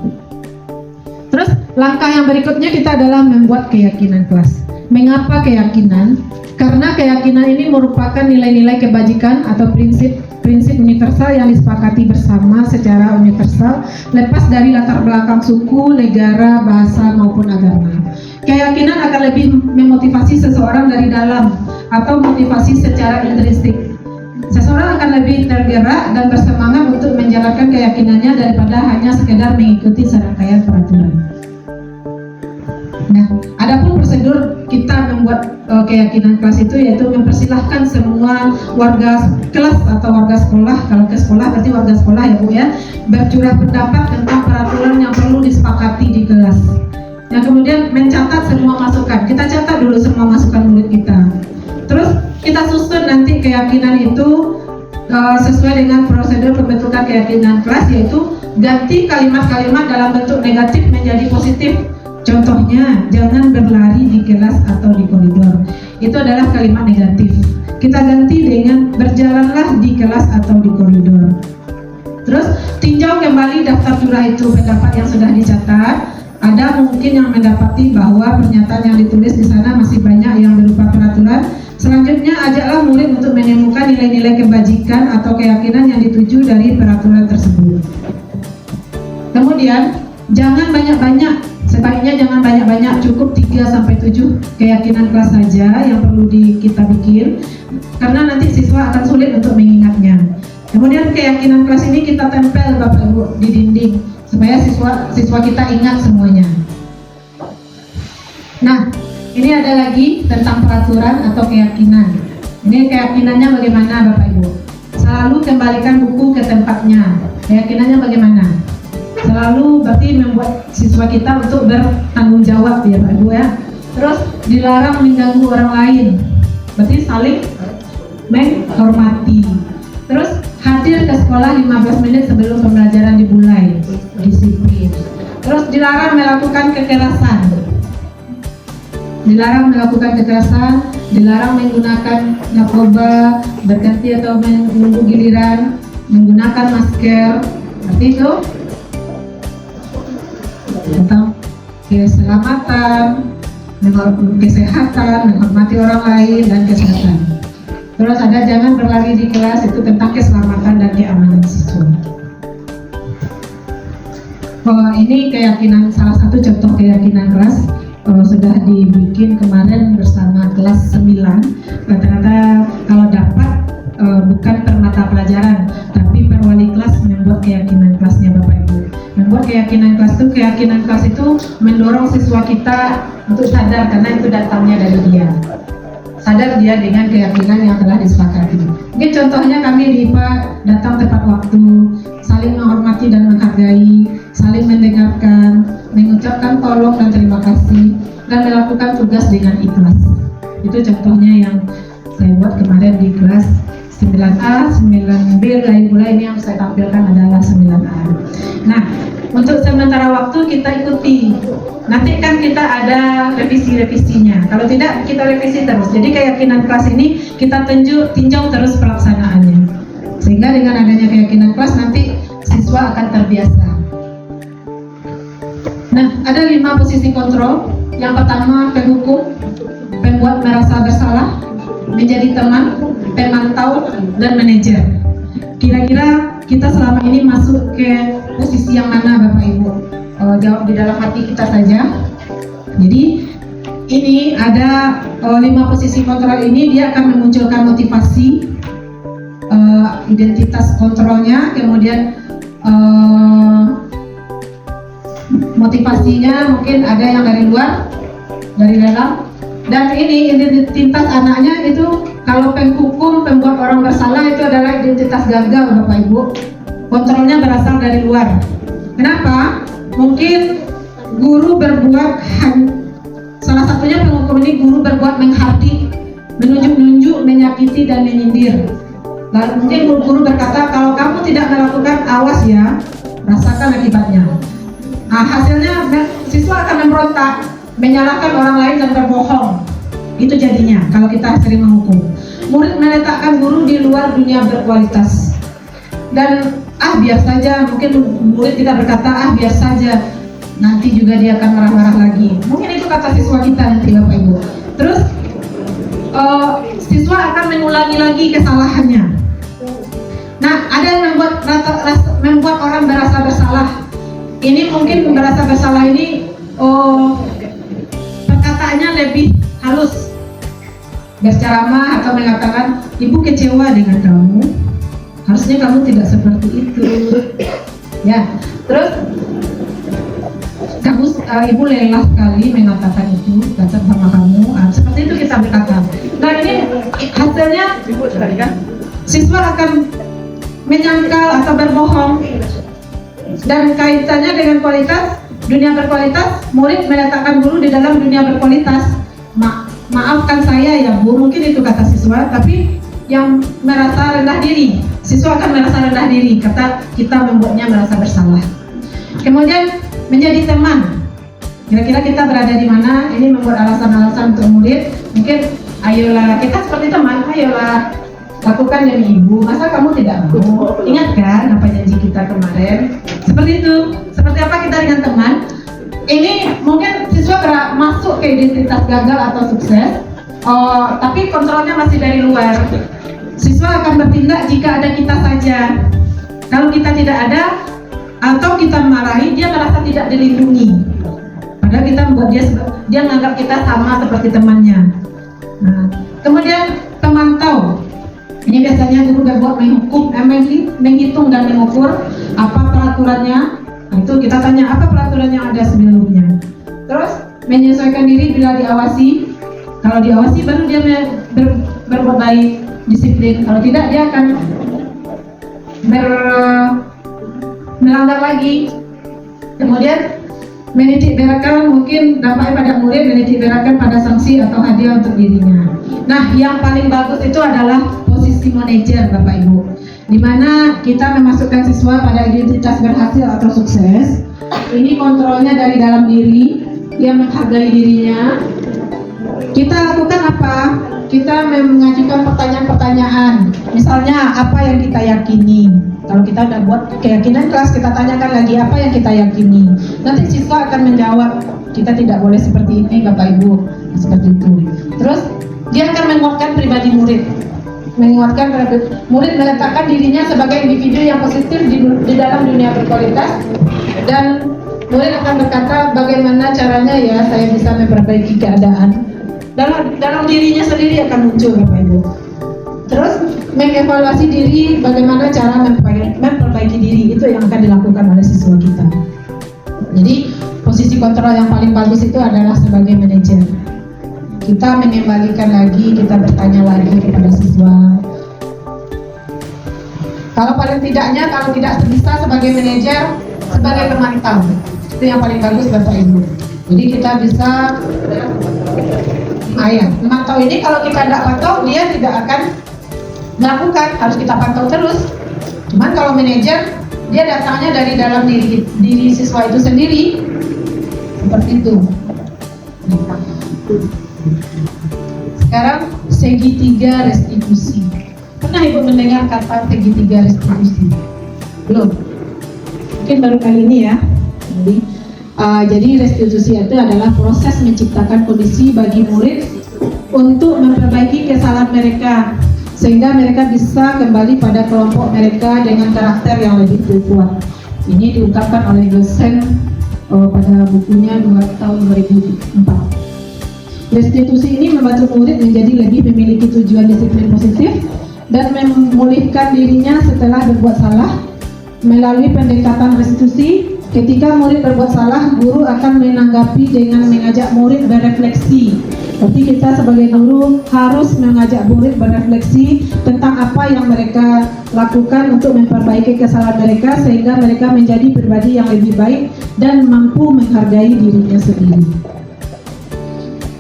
Terus langkah yang berikutnya kita adalah membuat keyakinan kelas. Mengapa keyakinan? Karena keyakinan ini merupakan nilai-nilai kebajikan atau prinsip universal yang disepakati bersama secara universal, lepas dari latar belakang suku, negara, bahasa maupun agama. Keyakinan akan lebih memotivasi seseorang dari dalam atau motivasi secara intrinsik. Seseorang akan lebih tergerak dan bersemangat untuk menjalankan keyakinannya daripada hanya sekedar mengikuti serangkaian peraturan. Nah, adapun prosedur kita membuat keyakinan kelas itu yaitu mempersilahkan semua warga kelas atau warga sekolah, kalau ke sekolah berarti warga sekolah ya Bu ya, bercurah pendapat tentang peraturan yang perlu disepakati di kelas. Yang kemudian mencatat semua masukan. Kita catat dulu semua masukan murid kita. Terus kita susun nanti keyakinan itu sesuai dengan prosedur pembentukan keyakinan kelas, yaitu ganti kalimat-kalimat dalam bentuk negatif menjadi positif. Contohnya, jangan berlari di kelas atau di koridor. Itu adalah kalimat negatif. Kita ganti dengan berjalanlah di kelas atau di koridor. Terus tinjau kembali daftar curah itu pendapat yang sudah dicatat. Ada mungkin yang mendapati bahwa pernyataan yang ditulis di sana masih banyak yang berupa peraturan. Selanjutnya, ajaklah murid untuk menemukan nilai-nilai kebajikan atau keyakinan yang dituju dari peraturan tersebut. Kemudian, jangan banyak-banyak. Sebaiknya jangan banyak-banyak, cukup 3-7 keyakinan kelas saja yang perlu kita bikin, karena nanti siswa akan sulit untuk mengingatnya. Kemudian keyakinan kelas ini kita tempel Bapak Ibu di dinding supaya siswa kita ingat semuanya. Nah, ini ada lagi tentang peraturan atau keyakinan. Ini keyakinannya bagaimana Bapak Ibu? Selalu kembalikan buku ke tempatnya. Keyakinannya bagaimana? Selalu berarti membuat siswa kita untuk bertanggung jawab ya Bapak Ibu ya. Terus dilarang mengganggu orang lain. Berarti saling menghormati. Terus hadir ke sekolah 15 menit sebelum pembelajaran dimulai. Disiplin. Terus dilarang melakukan kekerasan. Dilarang melakukan kekerasan, dilarang menggunakan narkoba, berganti atau menunggu giliran, menggunakan masker. Berarti itu tentang keselamatan, menghormati orang lain dan kesehatan. Terus ada jangan berlari di kelas, itu tentang keselamatan dan keamanan siswa. Ini keyakinan, salah satu contoh keyakinan kelas sudah dibikin kemarin bersama kelas 9. Rata-rata kalau dapat bukan per mata pelajaran, tapi per wali kelas membuat keyakinan kelasnya Bapak Ibu. Membuat keyakinan kelas itu mendorong siswa kita untuk sadar karena itu datangnya dari dia. Sadar dia dengan keyakinan yang telah disepakati. Mungkin contohnya kami di IPA datang tepat waktu, saling menghormati dan menghargai, saling mendengarkan, mengucapkan tolong dan terima kasih, dan melakukan tugas dengan ikhlas. Itu contohnya yang saya buat kemarin di kelas 9A, 9B, lagi pula ini yang saya tampilkan adalah 9A. Nah, untuk sementara waktu kita ikuti. Nanti kan kita ada revisi-revisinya. Kalau tidak, kita revisi terus. Jadi keyakinan kelas ini kita tinjau terus pelaksanaannya. Sehingga dengan adanya keyakinan kelas nanti siswa akan terbiasa. Nah, ada 5 posisi kontrol. Yang pertama, penghukum, pembuat merasa bersalah, menjadi teman, pemantau, dan manajer. Kira-kira kita selama ini masuk ke posisi yang mana Bapak Ibu? Jawab di dalam hati kita saja. Jadi ini ada 5 posisi kontrol ini, dia akan memunculkan motivasi, identitas kontrolnya, kemudian motivasinya mungkin ada yang dari luar, dari dalam, dan ini identitas anaknya itu kalau penghukum, pembuat orang bersalah itu adalah identitas gagal Bapak Ibu. Kontrolnya berasal dari luar. Kenapa? Mungkin guru berbuat, salah satunya penghukum ini guru berbuat menghardik, menunjuk-nunjuk, menyakiti dan menyindir. Lalu mungkin guru berkata, kalau kamu tidak melakukan, awas ya, rasakan akibatnya. Nah, hasilnya siswa akan memberontak, menyalahkan orang lain dan berbohong. Itu jadinya kalau kita sering menghukum. Murid meletakkan guru di luar dunia berkualitas. Dan biar saja, mungkin murid tidak berkata biar saja, nanti juga dia akan marah-marah lagi. Mungkin itu kata siswa kita nanti Bapak Ibu. Terus siswa akan mengulangi lagi kesalahannya. Nah, ada yang membuat orang merasa bersalah. Ini mungkin merasa bersalah ini perkataannya lebih halus, berceramah atau mengatakan ibu kecewa dengan kamu, harusnya kamu tidak seperti itu ya. Terus kamu ibu lelah sekali mengatakan itu sama kamu, seperti itu kita berkata. Nah, ini hasilnya siswa akan menyangkal atau berbohong. Dan kaitannya dengan kualitas, dunia berkualitas, murid meletakkan guru di dalam dunia berkualitas. Maafkan saya ya Bu, mungkin itu kata siswa, tapi yang merasa rendah diri, siswa akan merasa rendah diri, kata kita membuatnya merasa bersalah. Kemudian menjadi teman, kira-kira kita berada di mana? Ini membuat alasan-alasan untuk murid. Mungkin ayolah kita seperti teman, ayolah lakukan demi ibu, masa kamu tidak mau? Ingat kan apa janji kita kemarin? Seperti itu. Seperti apa kita dengan teman? Ini mungkin siswa masuk ke identitas gagal atau sukses, tapi kontrolnya masih dari luar. Siswa akan bertindak jika ada kita saja. Kalau kita tidak ada atau kita marahi, dia merasa tidak dilindungi. Padahal kita membuat dia menganggap kita sama seperti temannya. Nah, kemudian pemantau. Ini biasanya guru udah buat menghitung dan mengukur apa peraturannya. Nah, itu kita tanya apa peraturan yang ada sebelumnya. Terus menyesuaikan diri bila diawasi. Kalau diawasi baru dia berbuat baik, disiplin. Kalau tidak dia akan melanggar lagi. Kemudian menitik beratkan mungkin dampaknya pada murid, menitik beratkan pada sanksi atau hadiah untuk dirinya. Nah, yang paling bagus itu adalah posisi manajer, Bapak Ibu, di mana kita memasukkan siswa pada identitas berhasil atau sukses. Ini kontrolnya dari dalam diri, dia menghargai dirinya. Kita lakukan apa? Kita mengajukan pertanyaan-pertanyaan. Misalnya, apa yang kita yakini? Kalau kita udah buat keyakinan kelas, kita tanyakan lagi apa yang kita yakini. Nanti siswa akan menjawab, kita tidak boleh seperti ini, Bapak Ibu, seperti itu. Terus dia akan menguatkan pribadi murid. Murid meletakkan dirinya sebagai individu yang positif di dalam dunia berkualitas, dan murid akan berkata bagaimana caranya ya saya bisa memperbaiki keadaan. Dalam dirinya sendiri akan muncul, Bapak Ibu. Terus mengevaluasi diri, bagaimana cara memperbaiki diri, itu yang akan dilakukan oleh siswa kita. Jadi posisi kontrol yang paling bagus itu adalah sebagai manajer. Kita mengembalikan lagi, kita bertanya lagi kepada siswa. Kalau paling tidaknya, kalau tidak bisa sebagai manajer, sebagai pemantau, itu yang paling bagus, Bapak Ibu. Jadi kita bisa memantau ini. Kalau kita tidak pantau, dia tidak akan melakukan, harus kita pantau terus. Cuman kalau manajer, dia datangnya dari dalam diri siswa itu sendiri, seperti itu. Sekarang segitiga restitusi. Pernah Ibu mendengar kata segitiga restitusi? Belum? Mungkin baru kali ini ya. Jadi restitusi itu adalah proses menciptakan kondisi bagi murid untuk memperbaiki kesalahan mereka, sehingga mereka bisa kembali pada kelompok mereka dengan karakter yang lebih kuat. Ini diungkapkan oleh dosen pada bukunya tahun 2004. Restitusi ini membantu murid menjadi lebih memiliki tujuan disiplin positif dan memulihkan dirinya setelah berbuat salah. Melalui pendekatan restitusi, ketika murid berbuat salah, guru akan menanggapi dengan mengajak murid berefleksi. Berarti kita sebagai guru harus mengajak murid berefleksi tentang apa yang mereka lakukan untuk memperbaiki kesalahan mereka, sehingga mereka menjadi pribadi yang lebih baik dan mampu menghargai dirinya sendiri.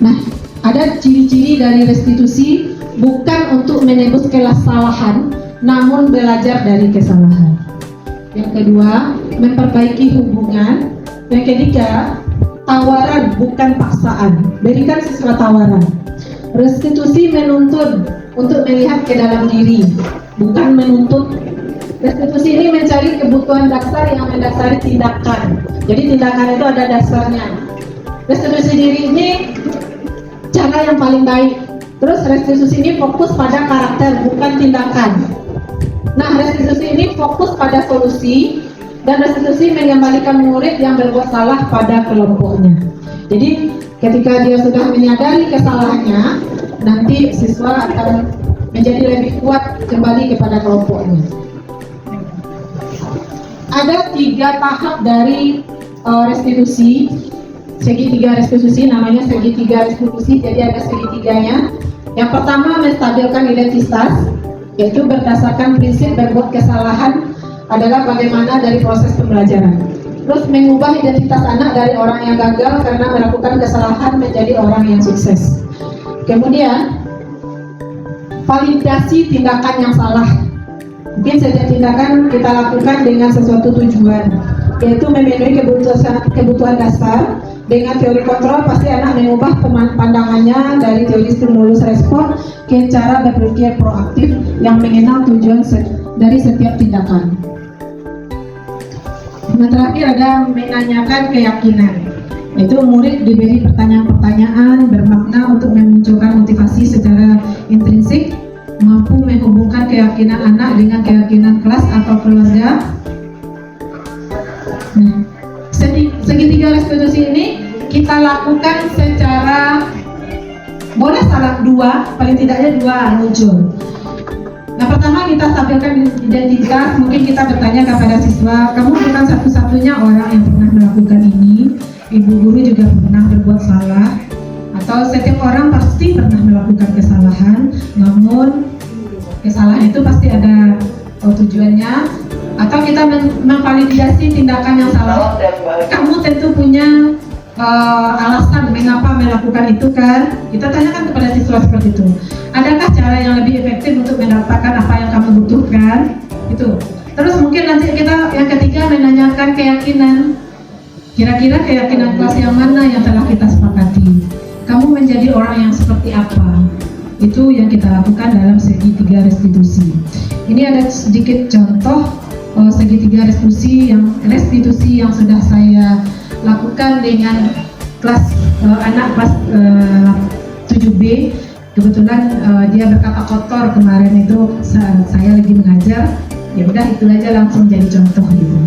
Nah, ada ciri-ciri dari restitusi, bukan untuk menebus kesalahan, namun belajar dari kesalahan. Yang kedua, memperbaiki hubungan. Yang ketiga, tawaran bukan paksaan. Berikan siswa tawaran. Restitusi menuntut untuk melihat ke dalam diri, bukan menuntut. Restitusi ini mencari kebutuhan dasar yang mendasari tindakan. Jadi tindakan itu ada dasarnya. Restitusi diri ini cara yang paling baik. Terus restitusi ini fokus pada karakter, bukan tindakan. Nah, restitusi ini fokus pada solusi, dan restitusi mengembalikan murid yang berbuat salah pada kelompoknya. Jadi ketika dia sudah menyadari kesalahannya, nanti siswa akan menjadi lebih kuat kembali kepada kelompoknya. Ada 3 tahap dari restitusi, segitiga restitusi, namanya segitiga restitusi. Jadi ada segitiganya. Yang pertama, menstabilkan identitas, yaitu berdasarkan prinsip berbuat kesalahan adalah bagaimana dari proses pembelajaran. Terus mengubah identitas anak dari orang yang gagal karena melakukan kesalahan menjadi orang yang sukses. Kemudian validasi tindakan yang salah. Mungkin saja tindakan kita lakukan dengan sesuatu tujuan, yaitu memenuhi kebutuhan dasar. Dengan teori kontrol, pasti anak mengubah pandangannya dari teori stimulus respon ke cara berpikir proaktif yang mengenal tujuan dari setiap tindakan. Nah, terakhir ada menanyakan keyakinan, yaitu murid diberi pertanyaan-pertanyaan bermakna untuk memunculkan motivasi secara intrinsik, mampu menghubungkan keyakinan anak dengan keyakinan kelas atau keluarga. Segitiga restitusi ini kita lakukan secara boleh salah 2, paling tidaknya 2 muncul. Nah, pertama kita tampilkan identitas. Mungkin kita bertanya kepada siswa, kamu bukan satu-satunya orang yang pernah melakukan ini. Ibu guru juga pernah berbuat salah. Atau setiap orang pasti pernah melakukan kesalahan. Namun kesalahan itu pasti ada tujuannya. Atau kita memvalidasi tindakan yang salah. Kamu tentu punya alasan mengapa melakukan itu kan? Kita tanyakan kepada siswa seperti itu. Adakah cara yang lebih efektif untuk mendapatkan apa yang kamu butuhkan? Itu. Terus mungkin nanti kita yang ketiga menanyakan keyakinan. Kira-kira keyakinan kelas yang mana yang telah kita sepakati? Kamu menjadi orang yang seperti apa? Itu yang kita lakukan dalam segitiga restitusi. Ini ada sedikit contoh segitiga restitusi yang sudah saya lakukan dengan kelas anak kelas 7B. Kebetulan dia berkata kotor kemarin itu saya lagi mengajar. Ya udah itu aja langsung jadi contoh gitu.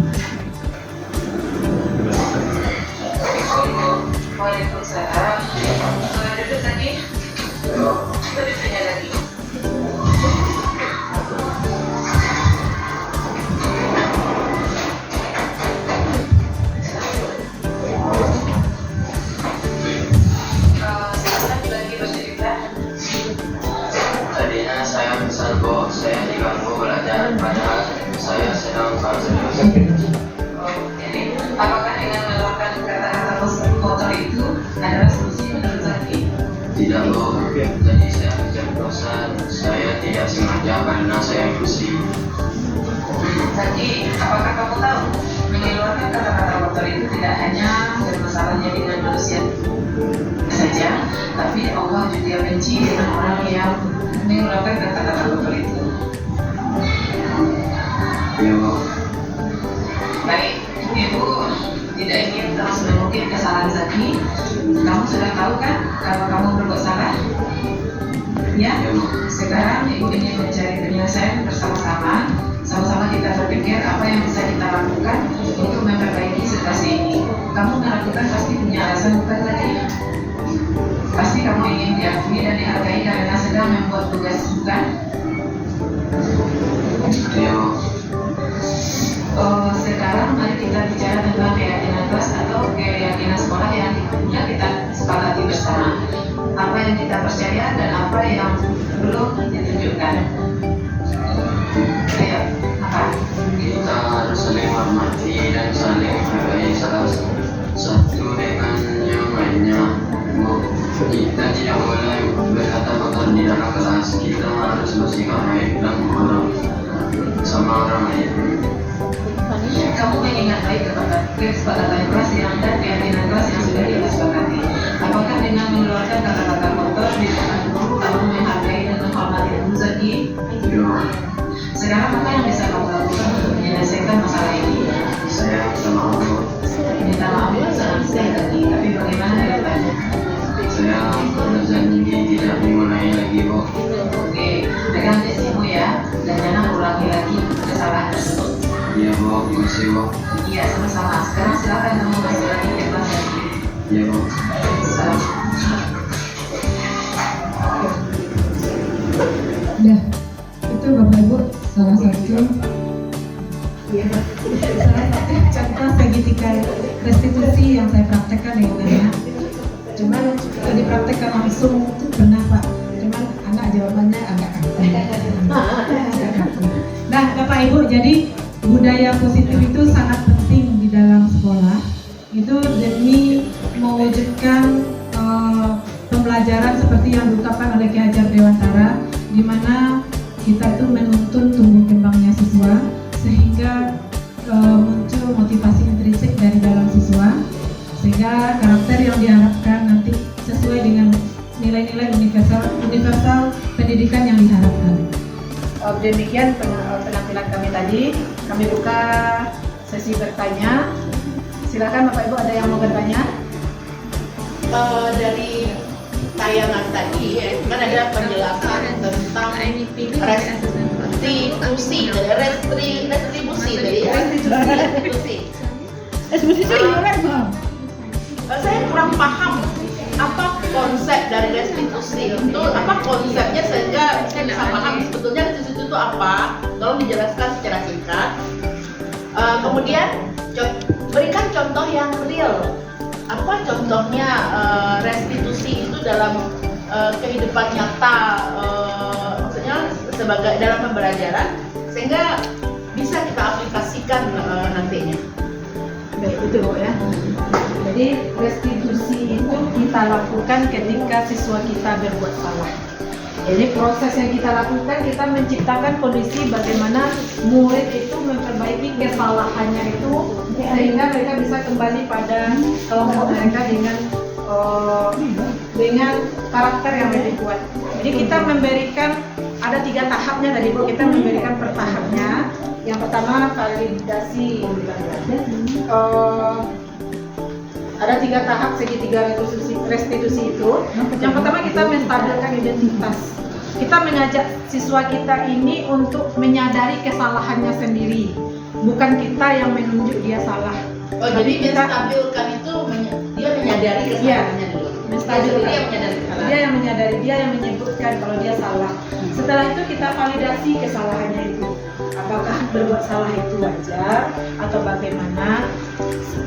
Waalaikumsalam. Duduk lagi. Duduknya lagi. Tadinya saya pesan kok saya diganggu belajar padahal saya sedang konsentrasi. Jadi apakah dengan melakukan kata-kata kotor itu adalah solusi menurut Zaki? Tidak kok, jadi saya keceplosan. Saya tidak sengaja karena saya emosi. Zaki, apakah kamu tahu mengeluarkan kata-kata kotor itu tidak hanya bermasalahnya dengan manusia saja, tapi Allah juga benci dengan orang yang mengeluarkan kata-kata kotor itu. Ya kok. Baik, Ibu tidak ingin terus mengungkit kesalahan Zaki. Kamu sudah tahu kan kalau kamu berbuat salah? Ya. Sekarang Ibu ingin mencari penyelesaian bersama-sama. Sama-sama kita berpikir apa yang bisa kita lakukan untuk memperbaiki situasi ini. Kamu melakukan pasti punya alasan, bukan Zaki? Pasti kamu ingin diakui dan dihargai karena sedang membuat tugas, bukan? Ayo. Sekarang mari kita bicara tentang keyakinan kelas atau keyakinan sekolah yang kita sepakati bersama. Apa yang kita percaya dan apa yang belum ditunjukkan. Ayo, apa? Kita harus saling menghormati dan saling menghargai salah satu dengan yang lainnya. Kita tidak boleh berkata kotor di dalam kelas. Kita harus bersikap baik dan hormat sama orang lain. Kamu mengingat baik kepada kesepakatan kelas yang dan keyakinan kelas yang sudah kita sepakati. Apakah dengan mengeluarkan kata-kata kotor di depan guru kamu menghargai dan menghormati guru Zaki? Yo, Sekarang apa yang bisa kamu lakukan untuk menyelesaikan masalah ini? saya minta maaf. Minta maaf itu sangat saya tadi, tapi bagaimana kedepannya? Saya berjanji tidak dimulai lagi kok. Oke, pegang janjimu ya, dan jangan ulangi lagi kesalahan tersebut. Iya kok, masih kok. Iya, sama-sama. Sekarang silakan kamu masuk lagi ke kelas lagi. Iya kok. Salam. Nah, itu Bapak Ibu salah satu contoh segitiga restitusi yang saya praktekkan dengan anak. Cuman kalau dipraktekkan langsung itu pernah Pak. Cuman anak jawabannya agak kaku. Nah, Bapak Ibu, jadi budaya positif itu sangat penting di dalam sekolah. Itu demi mewujudkan pembelajaran seperti yang diungkapkan oleh Ki Hajar Dewantara, di mana kita itu menuntun tumbuh kembangnya siswa sehingga muncul motivasi intrinsik dari dalam siswa, sehingga karakter yang diharapkan nanti sesuai dengan nilai-nilai universal pendidikan yang diharapkan. Demikian penampilan kami tadi. Kami buka sesi bertanya. Silakan Bapak Ibu, ada yang mau bertanya? Dari tayangan tadi ya, kan ada penjelasan tentang restitusi saya kurang paham apa konsep dari restitusi itu apa konsepnya sehingga saya bisa paham sebetulnya restitusi itu apa, tolong dijelaskan secara singkat. Kemudian berikan contoh yang real, apa contohnya restitusi itu dalam kehidupan nyata, maksudnya sebagai dalam pembelajaran sehingga bisa kita aplikasikan nantinya. Baik, itu Bu ya. Jadi restitusi itu kita lakukan ketika siswa kita berbuat salah. Jadi proses yang kita lakukan, kita menciptakan kondisi bagaimana murid itu memperbaiki kesalahannya itu sehingga mereka bisa kembali pada kelompok mereka dengan karakter yang lebih kuat. Jadi kita memberikan ada 3 tahapnya tadi Bu, kita memberikan per tahapnya. Yang pertama validasi, ada 3 tahap segitiga restitusi itu. Yang pertama kita menstabilkan identitas. Kita mengajak siswa kita ini untuk menyadari kesalahannya sendiri, bukan kita yang menunjuk dia salah. Oh, jadi menstabilkan itu dia menyadari kesalahannya dulu. Menstabilkan. Dia menyadari kesalahan. Dia yang menyadari, dia yang menyebutkan kalau dia salah. Setelah itu kita validasi kesalahannya itu. Apakah berbuat salah itu wajar atau bagaimana?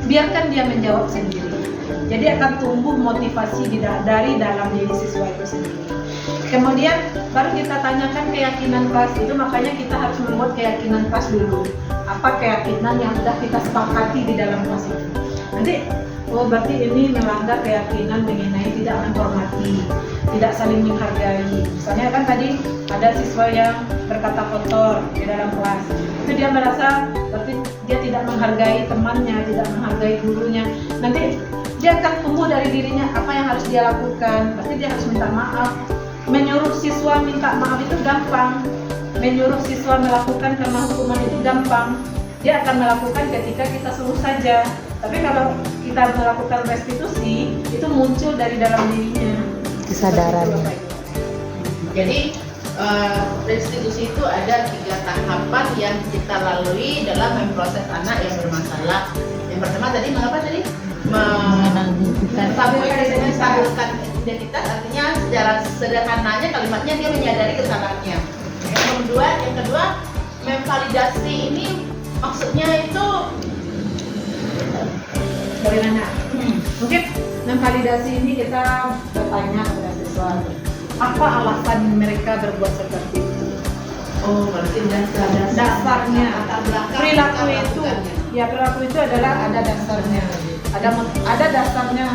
Biarkan dia menjawab sendiri. Jadi akan tumbuh motivasi dari dalam diri siswa itu sendiri. Kemudian baru kita tanyakan keyakinan kelas itu, makanya kita harus membuat keyakinan kelas dulu. Apa keyakinan yang sudah kita sepakati di dalam kelas itu? Nanti, oh berarti ini melanggar keyakinan mengenai tidak menghormati, tidak saling menghargai. Misalnya kan tadi ada siswa yang berkata kotor di dalam kelas. Itu dia merasa berarti dia tidak menghargai temannya, tidak menghargai gurunya. Nanti dia akan tumbuh dari dirinya apa yang harus dia lakukan. Berarti dia harus minta maaf. Menyuruh siswa minta maaf itu gampang. Menyuruh siswa melakukan karena hukuman itu gampang. Dia akan melakukan ketika kita suruh saja. Tapi kalau kita melakukan restitusi, itu muncul dari dalam dirinya. Kesadaran. Jadi restitusi itu ada 3 tahapan yang kita lalui dalam memproses anak yang bermasalah. Yang pertama tadi mengapa tadi? Menstabilkan identitas, artinya secara sederhananya kalimatnya dia menyadari kesalahannya. Yang kedua memvalidasi ini maksudnya itu Bagaimana? Mungkin memvalidasi ini kita bertanya kepada siswa, apa alasan mereka berbuat seperti itu? oh berarti Dasarnya, latar belakang perilaku kita itu, melakukannya. ya perilaku itu adalah ada dasarnya, ada dasarnya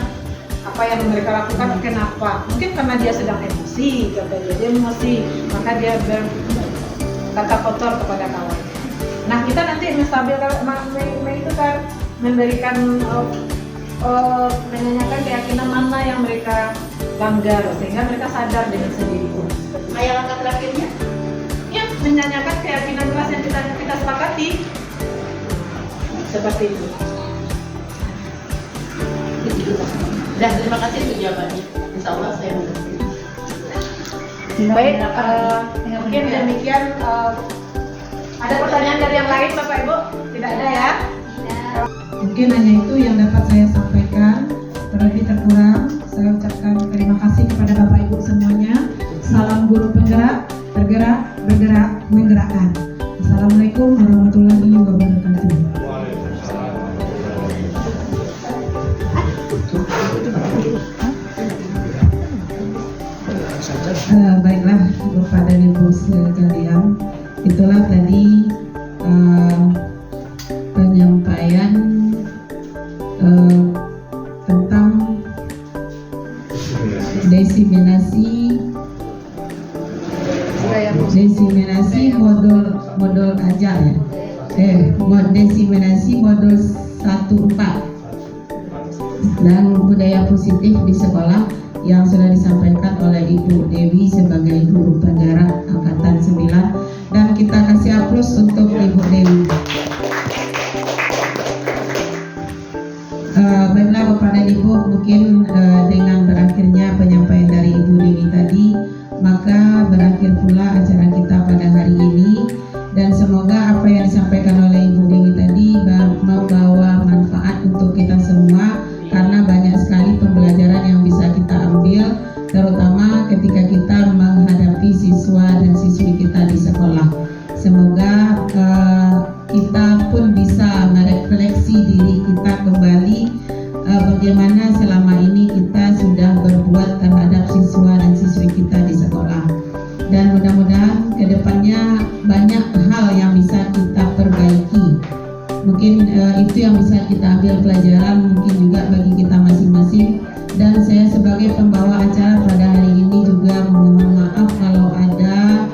apa yang mereka lakukan. Kenapa? Mungkin karena dia sedang emosi, dia emosi, maka dia berkata kotor kepada kawan. Nah kita nanti menstabilkan, itu kan memberikan menanyakan keyakinan mana yang mereka langgar sehingga mereka sadar dengan sendiri. Kayak langkah terakhirnya Ya, menanyakan keyakinan kelas yang kita sepakati seperti itu. dan terima kasih untuk jawabannya. Insya Allah saya mengerti. Baik, mungkin demikian. Ada pertanyaan dari yang lain Bapak Ibu? Tidak ada ya? Mungkin hanya itu yang dapat saya sampaikan. Terlebih terkurang, saya ucapkan terima kasih kepada Bapak Ibu semuanya. Salam guru penggerak, bergerak, menggerakkan. Assalamualaikum warahmatullahi wabarakatuh. Baiklah Bapak dan Ibu sekalian, itulah tadi penyampaian tentang desiminasi modul ajar ya. Desiminasi modul 1/4 dan budaya positif di sekolah yang sudah disampaikan oleh Ibu Dewi sebagai guru penggerak angkatan 9, dan kita kasih aplaus untuk Ibu Dewi. Baiklah Bapak dan Ibu, mungkin dengan berakhirnya penyampaian dari Ibu Dewi tadi, maka berakhir pula acara kita pada hari ini, dan semoga apa yang disampaikan oleh Ibu Dewi tadi membawa manfaat untuk kita semua, karena banyak sekali pembelajaran yang bisa kita ambil itu yang bisa kita ambil pelajaran mungkin juga bagi kita masing-masing. Dan saya sebagai pembawa acara pada hari ini juga mohon maaf kalau ada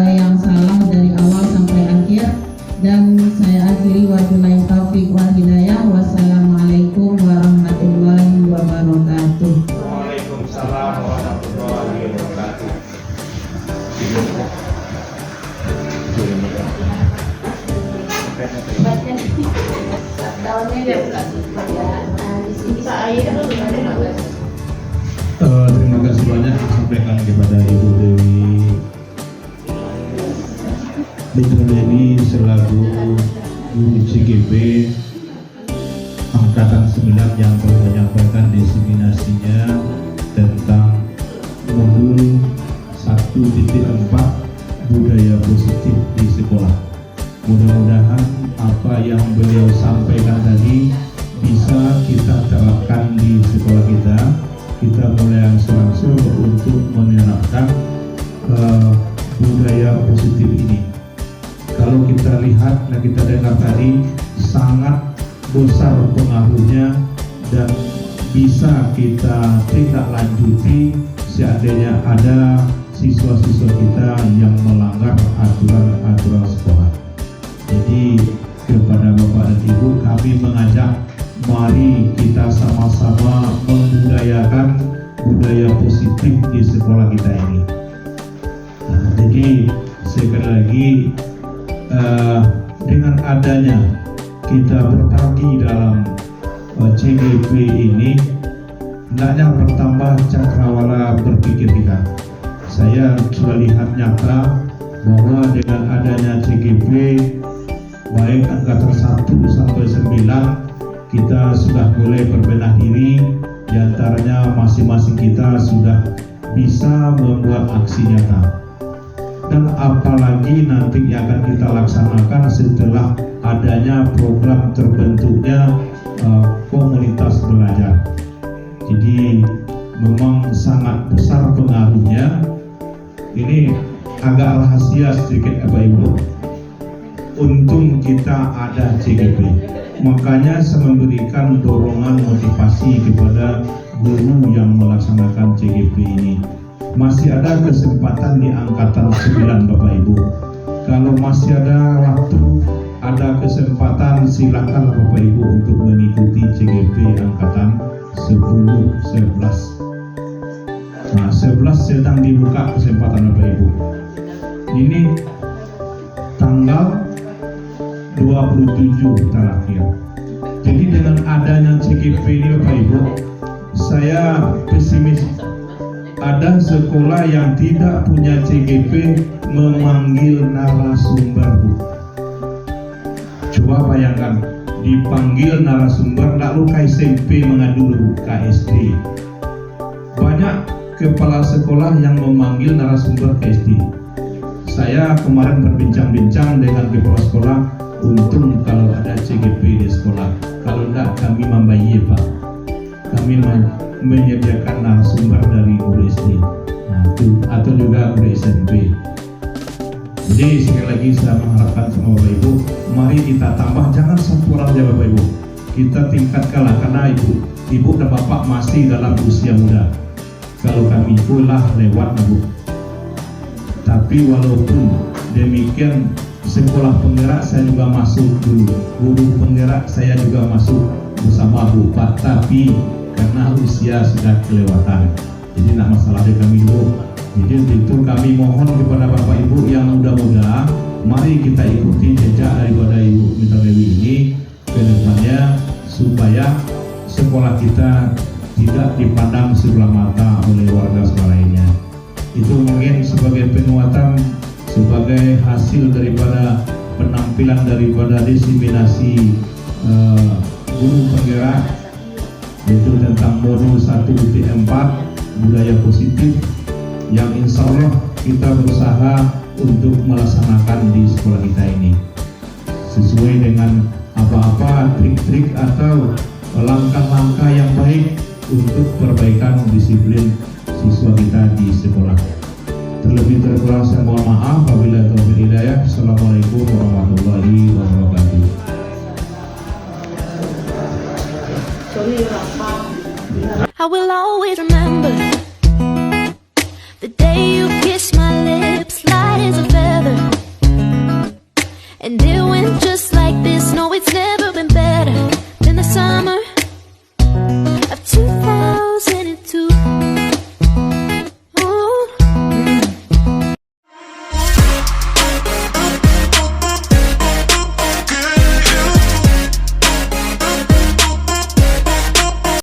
yang salah dari awal sampai akhir. Dan saya akhiri wabillahi taufiq wal hidayah. Wassalamualaikum warahmatullahi wabarakatuh. Waalaikumsalam warahmatullahi wabarakatuh. Terima kasih banyak disampaikan kepada Ibu Dewi Fitriani selaku Guru CGP Angkatan 9 yang telah menyampaikan diseminasinya tentang modul 1.4 budaya positif di sekolah. Mudah-mudahan apa yang beliau sampaikan tadi bisa kita terapkan di sekolah kita. Kita mulai langsung untuk menerapkan budaya positif ini. Kalau kita lihat dan kita dengar tadi, sangat besar pengaruhnya dan bisa kita tindak lanjuti seandainya ada siswa-siswa kita yang melanggar aturan-aturan sekolah. Jadi kepada Bapak dan Ibu, kami mengajak mari kita sama-sama membudayakan budaya positif di sekolah kita ini. Jadi sekali lagi dengan adanya kita berbagi dalam CGP ini, hendaknya bertambah cakrawala berpikir kita. Saya sudah lihat nyata bahwa dengan adanya CGP baik angkatan 1 sampai 9 kita sudah mulai berbenah diri, diantaranya masing-masing kita sudah bisa membuat aksi nyata. Dan apalagi nanti yang akan kita laksanakan setelah adanya program terbentuknya komunitas belajar. Jadi memang sangat besar pengaruhnya. Ini agak rahasia sedikit Bapak Ibu. Untung kita ada CGP. Makanya saya memberikan dorongan motivasi kepada guru yang melaksanakan CGP ini. Masih ada kesempatan di angkatan 9 Bapak Ibu. Kalau masih ada waktu, ada kesempatan, silakan Bapak Ibu untuk mengikuti CGP angkatan 10, 11. Nah, 11 sedang dibuka kesempatan Bapak Ibu. Ini tanggal 27 terakhir. Jadi dengan adanya CGP ini Bapak Ibu, saya pesimis. Ada sekolah yang tidak punya CGP memanggil narasumber, Bu. Coba bayangkan, dipanggil narasumber, lalu ke SMP mengadu ke SD. Banyak kepala sekolah yang memanggil narasumber ke SD. Saya kemarin berbincang-bincang dengan kepala sekolah, untung kalau ada CGP di sekolah. Kalau tidak kami membayar Pak. Kami menyediakan narasumber dari guru SD, atau juga guru SMP. Jadi sekali lagi saya mengharapkan sama Bapak Ibu, mari kita tambah, jangan satu orang saja Bapak Ibu. Kita tingkatkanlah karena Ibu dan Bapak masih dalam usia muda. Kalau kami pula lewat Bu. Tapi walaupun demikian, sekolah penggerak saya juga masuk dulu, guru penggerak saya juga masuk bersama Bu Pak, tapi karena usia sudah kelewatan, jadi tidak masalah dari kami dulu. Jadi itu kami mohon kepada Bapak Ibu yang muda-muda, mari kita ikuti jejak daripada Ibu Fitriani ini ke depannya, supaya sekolah kita tidak dipandang sebelah mata oleh warga sekolah lainnya. Itu mungkin sebagai penguatan, sebagai hasil daripada penampilan daripada diseminasi guru penggerak, yaitu tentang modul 1.4 budaya positif yang insya Allah kita berusaha untuk melaksanakan di sekolah kita ini sesuai dengan apa-apa trik-trik atau langkah-langkah yang baik untuk perbaikan disiplin siswa kita di sekolah. Terlebih terkurang saya mohon maaf. Wabillahi taufiq hidayah. Assalamualaikum warahmatullahi wabarakatuh. I will always remember